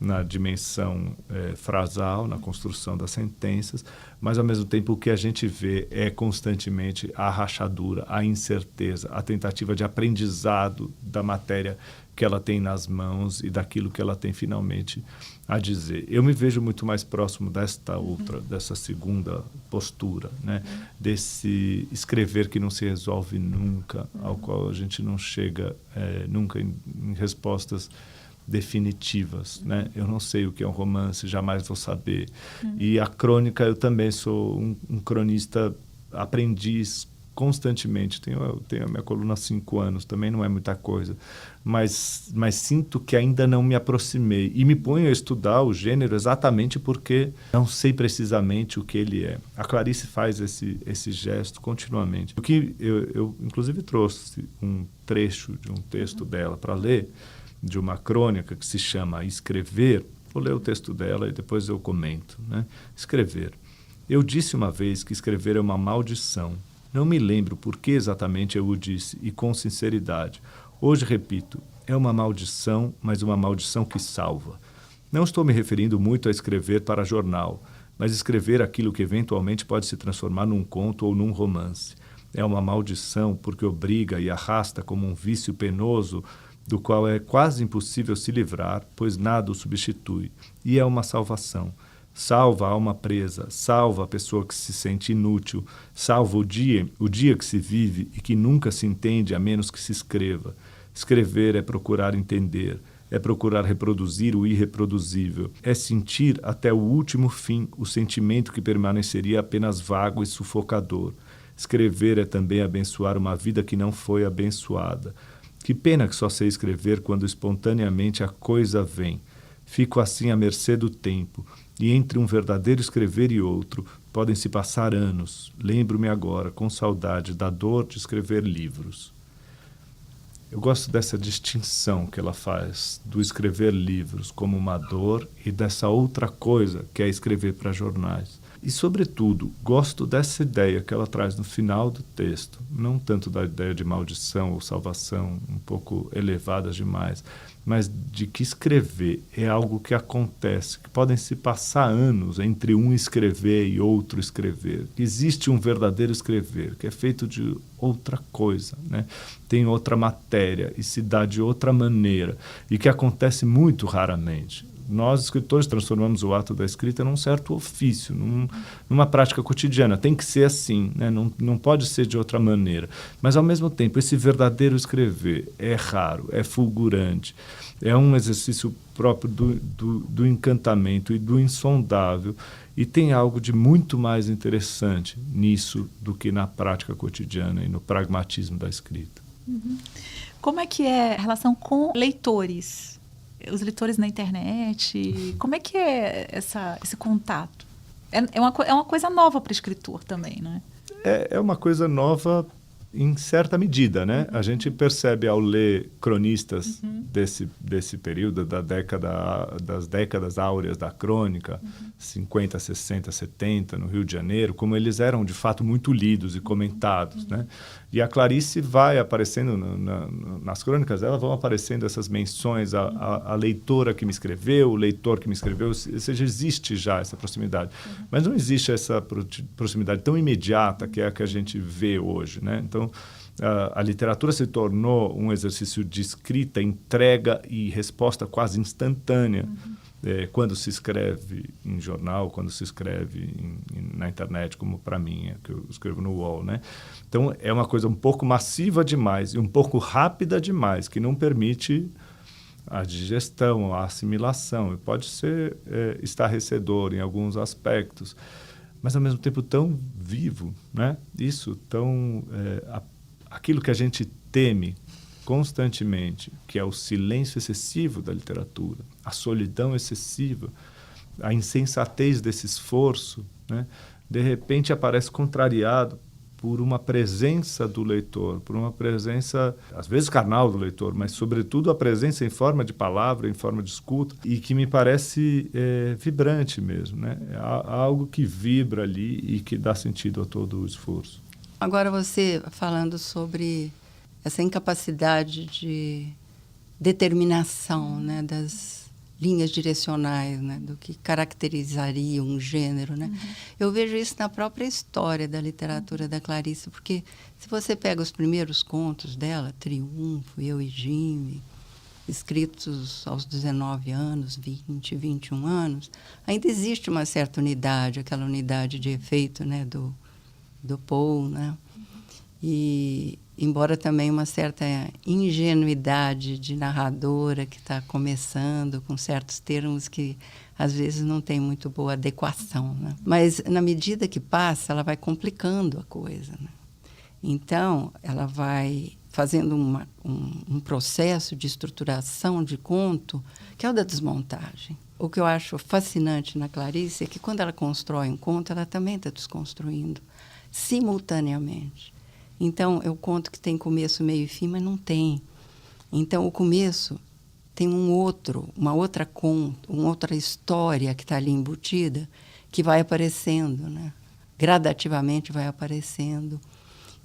na dimensão frasal, na construção das sentenças, mas, ao mesmo tempo, o que a gente vê é constantemente a rachadura, a incerteza, a tentativa de aprendizado da matéria que ela tem nas mãos e daquilo que ela tem finalmente a dizer. Eu me vejo muito mais próximo dessa segunda postura, né? Desse escrever que não se resolve nunca, ao qual a gente não chega nunca em respostas definitivas, né? Eu não sei o que é um romance, jamais vou saber. E a crônica, eu também sou um cronista aprendiz constantemente. Tenho a minha coluna há 5 anos, também não é muita coisa, mas sinto que ainda não me aproximei e me ponho a estudar o gênero exatamente porque não sei precisamente o que ele é. A Clarice faz esse gesto continuamente. O que eu inclusive trouxe um trecho de um texto dela para ler, de uma crônica que se chama Escrever. Vou ler o texto dela e depois eu comento, né? Escrever. Eu disse uma vez que escrever é uma maldição. Não me lembro por que exatamente eu o disse, e com sinceridade. Hoje repito, é uma maldição, mas uma maldição que salva. Não estou me referindo muito a escrever para jornal, mas escrever aquilo que eventualmente pode se transformar num conto ou num romance. É uma maldição porque obriga e arrasta como um vício penoso do qual é quase impossível se livrar, pois nada o substitui. E é uma salvação. Salva a alma presa, salva a pessoa que se sente inútil, salva o dia que se vive e que nunca se entende a menos que se escreva. Escrever é procurar entender, é procurar reproduzir o irreproduzível, é sentir até o último fim o sentimento que permaneceria apenas vago e sufocador. Escrever é também abençoar uma vida que não foi abençoada. Que pena que só sei escrever quando espontaneamente a coisa vem. Fico assim à mercê do tempo, e entre um verdadeiro escrever e outro podem se passar anos. Lembro-me agora, com saudade, da dor de escrever livros. Eu gosto dessa distinção que ela faz do escrever livros como uma dor e dessa outra coisa que é escrever para jornais. E, sobretudo, gosto dessa ideia que ela traz no final do texto, não tanto da ideia de maldição ou salvação, um pouco elevadas demais, mas de que escrever é algo que acontece, que podem se passar anos entre um escrever e outro escrever. Existe um verdadeiro escrever, que é feito de outra coisa, né? Tem outra matéria e se dá de outra maneira, e que acontece muito raramente. Nós, escritores, transformamos o ato da escrita num certo ofício, numa prática cotidiana. Tem que ser assim, né? Não pode ser de outra maneira. Mas, ao mesmo tempo, esse verdadeiro escrever é raro, é fulgurante, é um exercício próprio do encantamento e do insondável, e tem algo de muito mais interessante nisso do que na prática cotidiana e no pragmatismo da escrita. Uhum. Como é que é a relação com leitores? Os leitores na internet, como é que é esse contato? É uma coisa nova para o escritor também, né? É uma coisa nova em certa medida, né? A gente percebe ao ler cronistas desse período, das décadas áureas da crônica, 50, 60, 70, no Rio de Janeiro, como eles eram, de fato, muito lidos e comentados, né? E a Clarice vai aparecendo nas crônicas, elas vão aparecendo essas menções, a leitora que me escreveu, o leitor que me escreveu, ou seja, existe já essa proximidade. Mas não existe essa proximidade tão imediata que é a que a gente vê hoje, né? Então, a literatura se tornou um exercício de escrita, entrega e resposta quase instantânea. Quando se escreve em jornal, quando se escreve na internet, como para mim, que eu escrevo no UOL, né? Então, é uma coisa um pouco massiva demais e um pouco rápida demais, que não permite a digestão, a assimilação. E pode ser estarrecedor em alguns aspectos, mas, ao mesmo tempo, tão vivo, né? Isso, tão... aquilo que a gente teme constantemente, que é o silêncio excessivo da literatura, a solidão excessiva, a insensatez desse esforço, né? De repente aparece contrariado por uma presença do leitor, por uma presença, às vezes carnal do leitor, mas, sobretudo, a presença em forma de palavra, em forma de escuta, e que me parece vibrante mesmo, né? Há algo que vibra ali e que dá sentido a todo o esforço. Agora, você falando sobre essa incapacidade de determinação, né, das linhas direcionais, né, do que caracterizaria um gênero, né? Eu vejo isso na própria história da literatura da Clarice, porque se você pega os primeiros contos dela, Triunfo, Eu e Jimmy, escritos aos 19 anos, 20, 21 anos, ainda existe uma certa unidade, aquela unidade de efeito, né, do Poe, né? E, embora também uma certa ingenuidade de narradora que está começando com certos termos que às vezes não tem muito boa adequação, né? Mas na medida que passa, ela vai complicando a coisa, né? Então, ela vai fazendo um processo de estruturação de conto, que é o da desmontagem. O que eu acho fascinante na Clarice é que quando ela constrói um conto, ela também está desconstruindo simultaneamente. Então, é um conto que tem começo, meio e fim, mas não tem. Então, o começo tem uma outra história que está ali embutida, que vai aparecendo, né? Gradativamente vai aparecendo.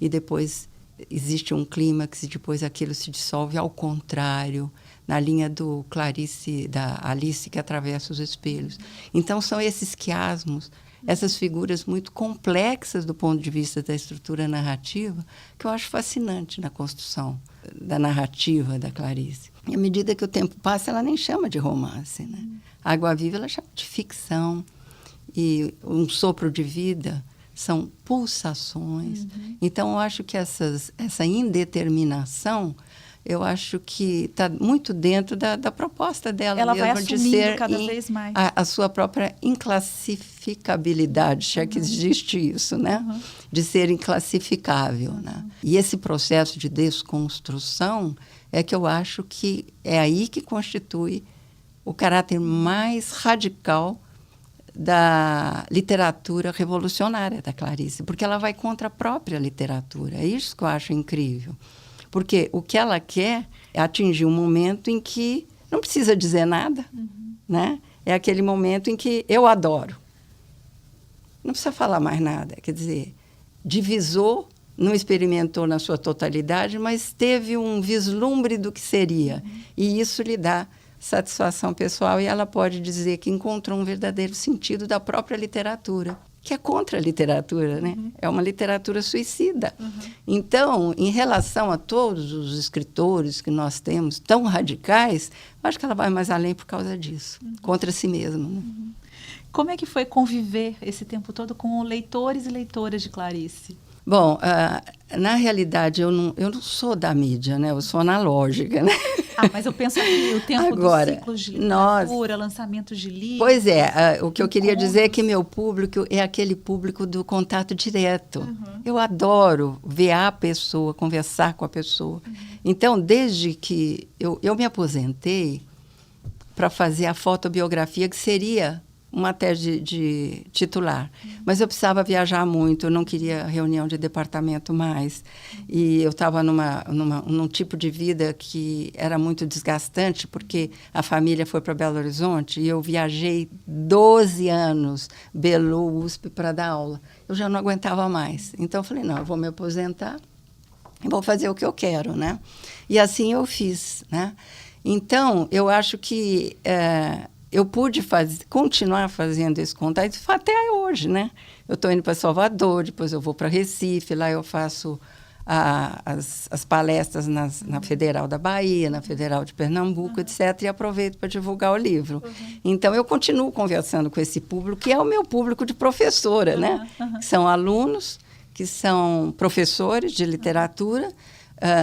E depois existe um clímax e depois aquilo se dissolve ao contrário, na linha do Clarice, da Alice que atravessa os espelhos. Então, são esses quiasmos, essas figuras muito complexas do ponto de vista da estrutura narrativa, que eu acho fascinante na construção da narrativa da Clarice. E à medida que o tempo passa, ela nem chama de romance, né? Água Viva ela chama de ficção. E Um Sopro de Vida são pulsações. Então, eu acho que essa indeterminação, eu acho que está muito dentro da proposta dela. Ela mesmo, vai assumindo de ser cada vez mais a sua própria inclassificabilidade, se é que existe isso, né? De ser inclassificável, né? E esse processo de desconstrução é que eu acho que é aí que constitui o caráter mais radical da literatura revolucionária da Clarice, porque ela vai contra a própria literatura. É isso que eu acho incrível. Porque o que ela quer é atingir um momento em que não precisa dizer nada, né? É aquele momento em que eu adoro. não precisa falar mais nada. Quer dizer, divisou, não experimentou na sua totalidade, mas teve um vislumbre do que seria. E isso lhe dá satisfação pessoal e ela pode dizer que encontrou um verdadeiro sentido da própria literatura, que é contra a literatura, né? É uma literatura suicida. Então, em relação a todos os escritores que nós temos, tão radicais, eu acho que ela vai mais além por causa disso, contra si mesma. Né? Como é que foi conviver esse tempo todo com leitores e leitoras de Clarice? Bom, na realidade, eu não sou da mídia, né? Eu sou analógica, né? Mas eu penso aqui, o tempo Agora, dos ciclos de literatura, lançamentos de livros... Pois é, o que eu queria dizer é que meu público é aquele público do contato direto. Eu adoro ver a pessoa, conversar com a pessoa. Então, desde que eu me aposentei para fazer a fotobiografia, que seria uma tese de titular. Mas eu precisava viajar muito, eu não queria reunião de departamento mais. E eu estava num tipo de vida que era muito desgastante, porque a família foi para Belo Horizonte e eu viajei 12 anos, Belu, USP, para dar aula. Eu já não aguentava mais. Então, eu falei, não, eu vou me aposentar e vou fazer o que eu quero, né? E assim eu fiz, né? Então, eu acho que... eu pude continuar fazendo esse contato até hoje, né? Eu estou indo para Salvador, depois eu vou para Recife, lá eu faço as palestras na Federal da Bahia, na Federal de Pernambuco, etc., e aproveito para divulgar o livro. Então, eu continuo conversando com esse público, que é o meu público de professora, né? Que são alunos, que são professores de literatura,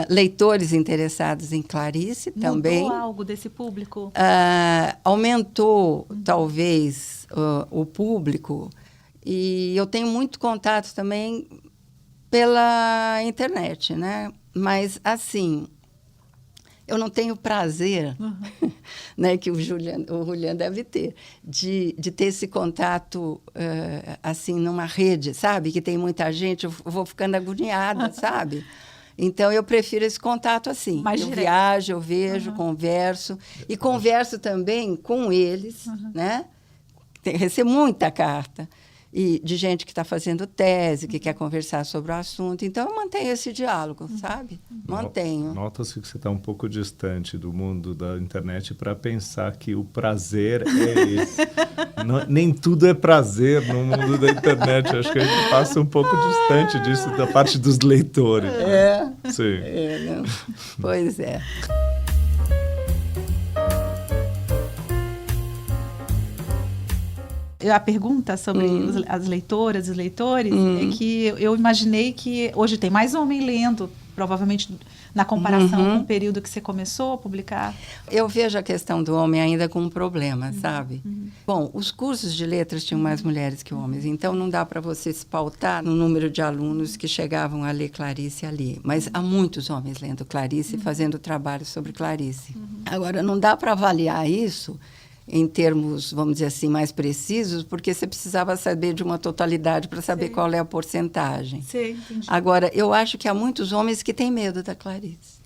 leitores interessados em Clarice também. Mudou algo desse público? Aumentou, talvez, o público. E eu tenho muito contato também pela internet, né? Mas, assim, eu não tenho prazer, né, que o Julian deve ter, de ter esse contato, assim, numa rede, sabe? Que tem muita gente, eu vou ficando agoniada, sabe? Então, eu prefiro esse contato assim. Mais eu direto. viajo, eu vejo, converso. E converso também com eles, né? Recebo muita carta. E de gente que está fazendo tese, que quer conversar sobre o assunto. Então, eu mantenho esse diálogo, sabe? Mantenho. Nota-se que você está um pouco distante do mundo da internet para pensar que o prazer é esse. Nem tudo é prazer no mundo da internet. Acho que a gente passa um pouco distante disso da parte dos leitores. É. Sim. Não. Pois é. A pergunta sobre as leitoras e leitores é que eu imaginei que hoje tem mais homem lendo, provavelmente na comparação com o período que você começou a publicar. Eu vejo a questão do homem ainda com um problema, sabe? Bom, os cursos de letras tinham mais mulheres que homens, então não dá para você se pautar no número de alunos que chegavam a ler Clarice ali. Mas há muitos homens lendo Clarice e fazendo trabalho sobre Clarice. Agora, não dá para avaliar isso em termos, vamos dizer assim, mais precisos, porque você precisava saber de uma totalidade para saber qual é a porcentagem. Sim, entendi. Agora, eu acho que há muitos homens que têm medo da Clarice.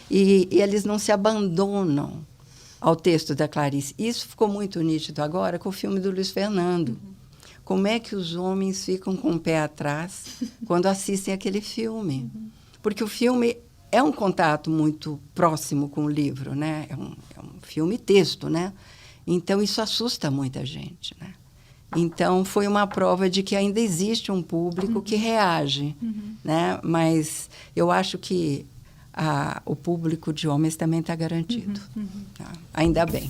E eles não se abandonam ao texto da Clarice. Isso ficou muito nítido agora com o filme do Luiz Fernando. Como é que os homens ficam com o pé atrás quando assistem aquele filme? Porque o filme é um contato muito próximo com o livro, né? É um filme-texto, né? Então, isso assusta muita gente, né? Então, foi uma prova de que ainda existe um público que reage, né? Mas eu acho que o público de homens também está garantido. Tá? Ainda bem.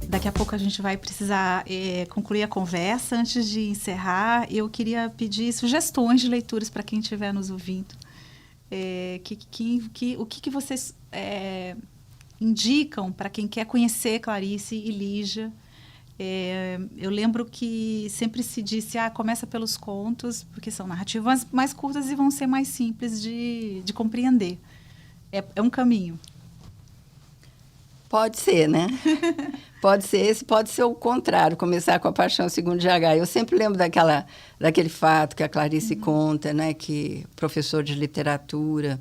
Daqui a pouco a gente vai precisar concluir a conversa. Antes de encerrar, eu queria pedir sugestões de leituras para quem estiver nos ouvindo. O que vocês indicam para quem quer conhecer Clarice e Lígia? Eu lembro que sempre se disse, começa pelos contos, porque são narrativas mais curtas e vão ser mais simples de compreender. É um caminho. Pode ser, né? Pode ser esse, pode ser o contrário, começar com A Paixão Segundo G.H. Eu sempre lembro daquele fato que a Clarice conta, né? Que professor de literatura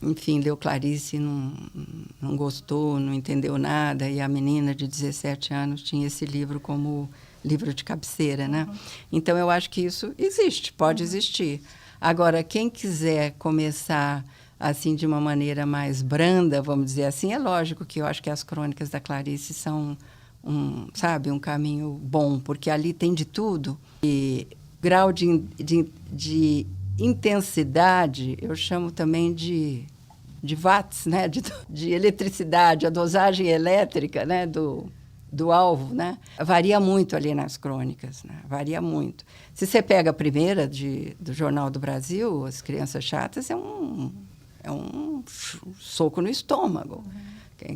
enfim, leu Clarice, não gostou, não entendeu nada, e a menina de 17 anos tinha esse livro como livro de cabeceira, né? Então, eu acho que isso existe, pode existir. Agora, quem quiser começar assim de uma maneira mais branda, vamos dizer assim, é lógico que eu acho que as crônicas da Clarice são um caminho bom, porque ali tem de tudo. E grau de intensidade, eu chamo também de watts, né? de eletricidade, a dosagem elétrica, né? do alvo, né? Varia muito ali nas crônicas, né? Varia muito. Se você pega a primeira do Jornal do Brasil, As Crianças Chatas, é um soco no estômago,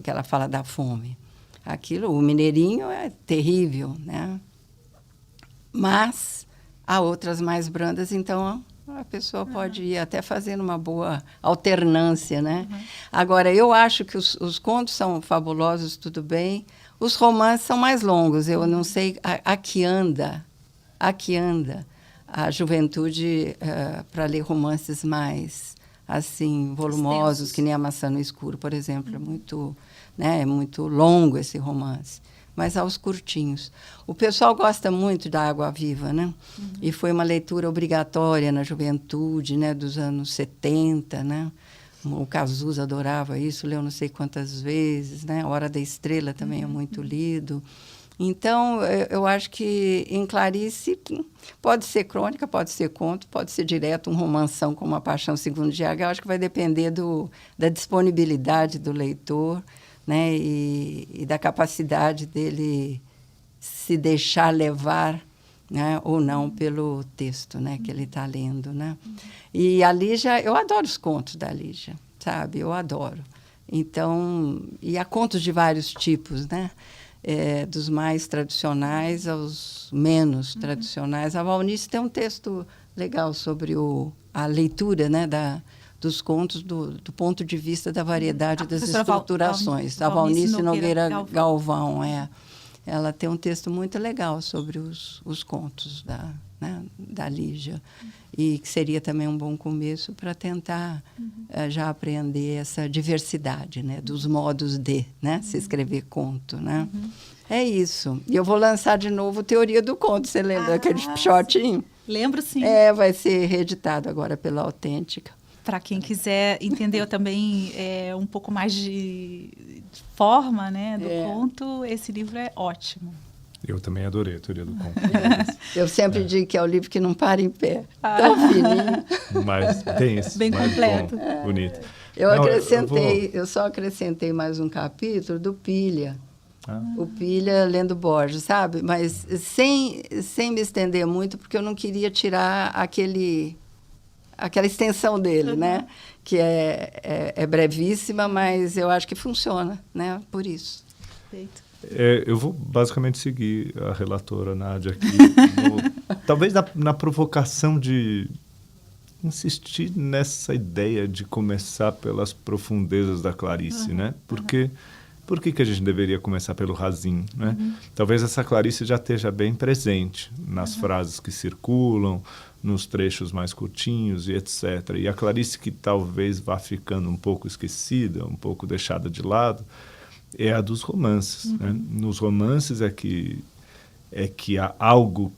que ela fala da fome. Aquilo, o Mineirinho é terrível, né? Mas há outras mais brandas, então a pessoa pode ir até fazendo uma boa alternância, né? Agora, eu acho que os contos são fabulosos, tudo bem. Os romances são mais longos. Eu não sei a que anda a juventude para ler romances mais assim volumosos, extensos. Que nem A Maçã no Escuro, por exemplo. É muito longo esse romance. Mas aos curtinhos. O pessoal gosta muito da Água Viva, né? E foi uma leitura obrigatória na juventude, né? Dos anos 70, né? O Cazuza adorava isso, leu não sei quantas vezes, né? A Hora da Estrela também é muito lido. Então, eu acho que em Clarice pode ser crônica, pode ser conto, pode ser direto um romanção como A Paixão Segundo GH. Eu acho que vai depender da disponibilidade do leitor, né? E da capacidade dele se deixar levar, né? Ou não pelo texto, né? Que ele está lendo, né? E a Lígia, eu adoro os contos da Lígia, sabe? Eu adoro. Então, e há contos de vários tipos, né? Dos mais tradicionais aos menos tradicionais. A Valnice tem um texto legal sobre a leitura, né? Dos contos do ponto de vista da variedade das estruturações. A Valnice Nogueira Galvão. Ela tem um texto muito legal sobre os contos da Lígia, e que seria também um bom começo para tentar já aprender essa diversidade, né, dos modos de, né, se escrever conto, né? É isso. E eu vou lançar de novo Teoria do Conto. Você lembra daquele shortinho? Lembro, sim. Vai ser reeditado agora pela Autêntica. Para quem quiser entender também um pouco mais de forma, né, do conto, esse livro é ótimo. Eu também adorei a Teoria do Conto. Eu sempre digo que é o livro que não para em pé. Tão fininho. Mas denso. Bem completo. Bonito. Eu só acrescentei mais um capítulo do Pilha. O Pilha lendo Borges, sabe? Mas sem me estender muito, porque eu não queria tirar aquela extensão dele, né? Que é brevíssima, mas eu acho que funciona, né? Por isso. Perfeito. Eu vou basicamente seguir a relatora Nádia aqui, talvez na provocação de insistir nessa ideia de começar pelas profundezas da Clarice, né? Porque por que a gente deveria começar pelo rasinho, né? Talvez essa Clarice já esteja bem presente nas frases que circulam, nos trechos mais curtinhos e etc. E a Clarice que talvez vá ficando um pouco esquecida, um pouco deixada de lado, é a dos romances. Né? Nos romances é que algo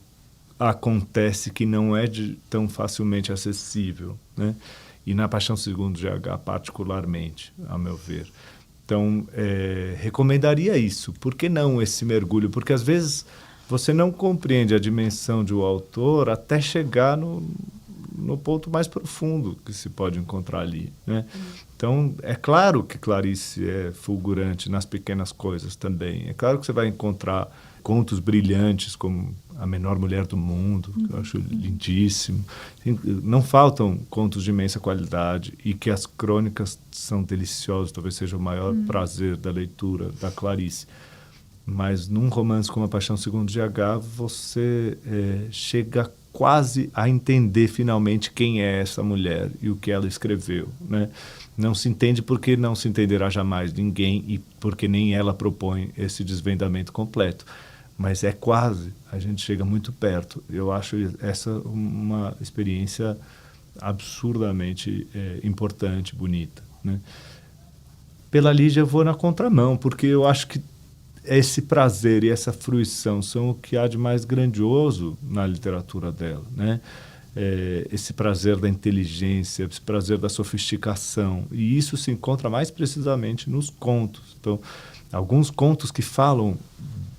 acontece que não é tão facilmente acessível, né? E na Paixão Segundo GH particularmente, a meu ver. Então, recomendaria isso. Por que não esse mergulho? Porque às vezes você não compreende a dimensão de um autor até chegar no ponto mais profundo que se pode encontrar ali, né? Então, é claro que Clarice é fulgurante nas pequenas coisas também. É claro que você vai encontrar contos brilhantes como A Menor Mulher do Mundo, que eu acho lindíssimo. Não faltam contos de imensa qualidade e que as crônicas são deliciosas, talvez seja o maior prazer da leitura da Clarice. Mas num romance como A Paixão Segundo GH, você chega quase a entender finalmente quem é essa mulher e o que ela escreveu, né? Não se entende porque não se entenderá jamais ninguém e porque nem ela propõe esse desvendamento completo. Mas é quase, a gente chega muito perto. Eu acho essa uma experiência absurdamente importante, bonita. né? Pela Lígia eu vou na contramão, porque eu acho que esse prazer e essa fruição são o que há de mais grandioso na literatura dela, né? Esse prazer da inteligência, esse prazer da sofisticação, e isso se encontra mais precisamente nos contos. Então, alguns contos que falam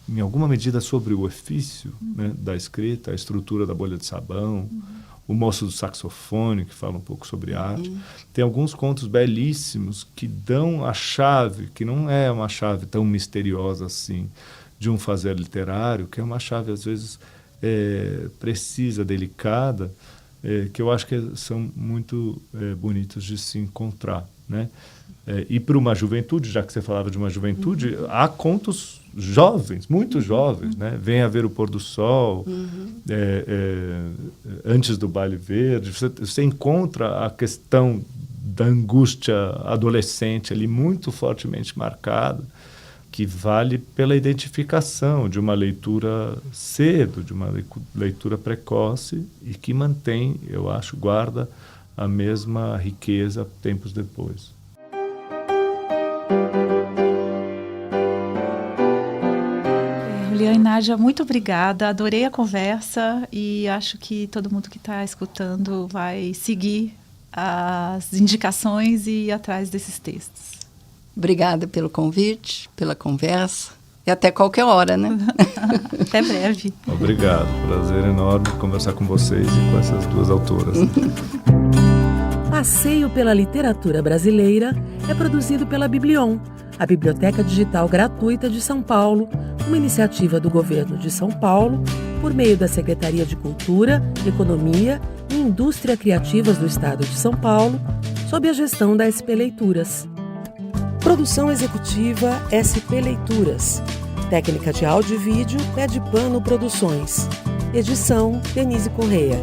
em alguma medida sobre o ofício, né, da escrita, a estrutura da bolha de sabão, o moço do saxofone, que fala um pouco sobre arte. Tem alguns contos belíssimos que dão a chave, que não é uma chave tão misteriosa assim, de um fazer literário, que é uma chave, às vezes, precisa, delicada, que eu acho que são muito bonitos de se encontrar, né? E para uma juventude, já que você falava de uma juventude, há contos jovens, muito jovens, né? Venha ver o pôr do sol, Antes do baile verde. Você encontra a questão da angústia adolescente ali muito fortemente marcada, que vale pela identificação de uma leitura cedo, de uma leitura precoce, e que mantém, eu acho, guarda a mesma riqueza tempos depois. Juliana e Nádia, muito obrigada, adorei a conversa e acho que todo mundo que está escutando vai seguir as indicações e ir atrás desses textos. Obrigada pelo convite, pela conversa e até qualquer hora, né? Até breve. Obrigado, prazer enorme conversar com vocês e com essas duas autoras. Passeio pela Literatura Brasileira é produzido pela Biblion, a Biblioteca Digital Gratuita de São Paulo, uma iniciativa do Governo de São Paulo, por meio da Secretaria de Cultura, Economia e Indústria Criativas do Estado de São Paulo, sob a gestão da SP Leituras. Produção executiva SP Leituras. Técnica de áudio e vídeo Pé de Pano Produções. Edição Denise Correia.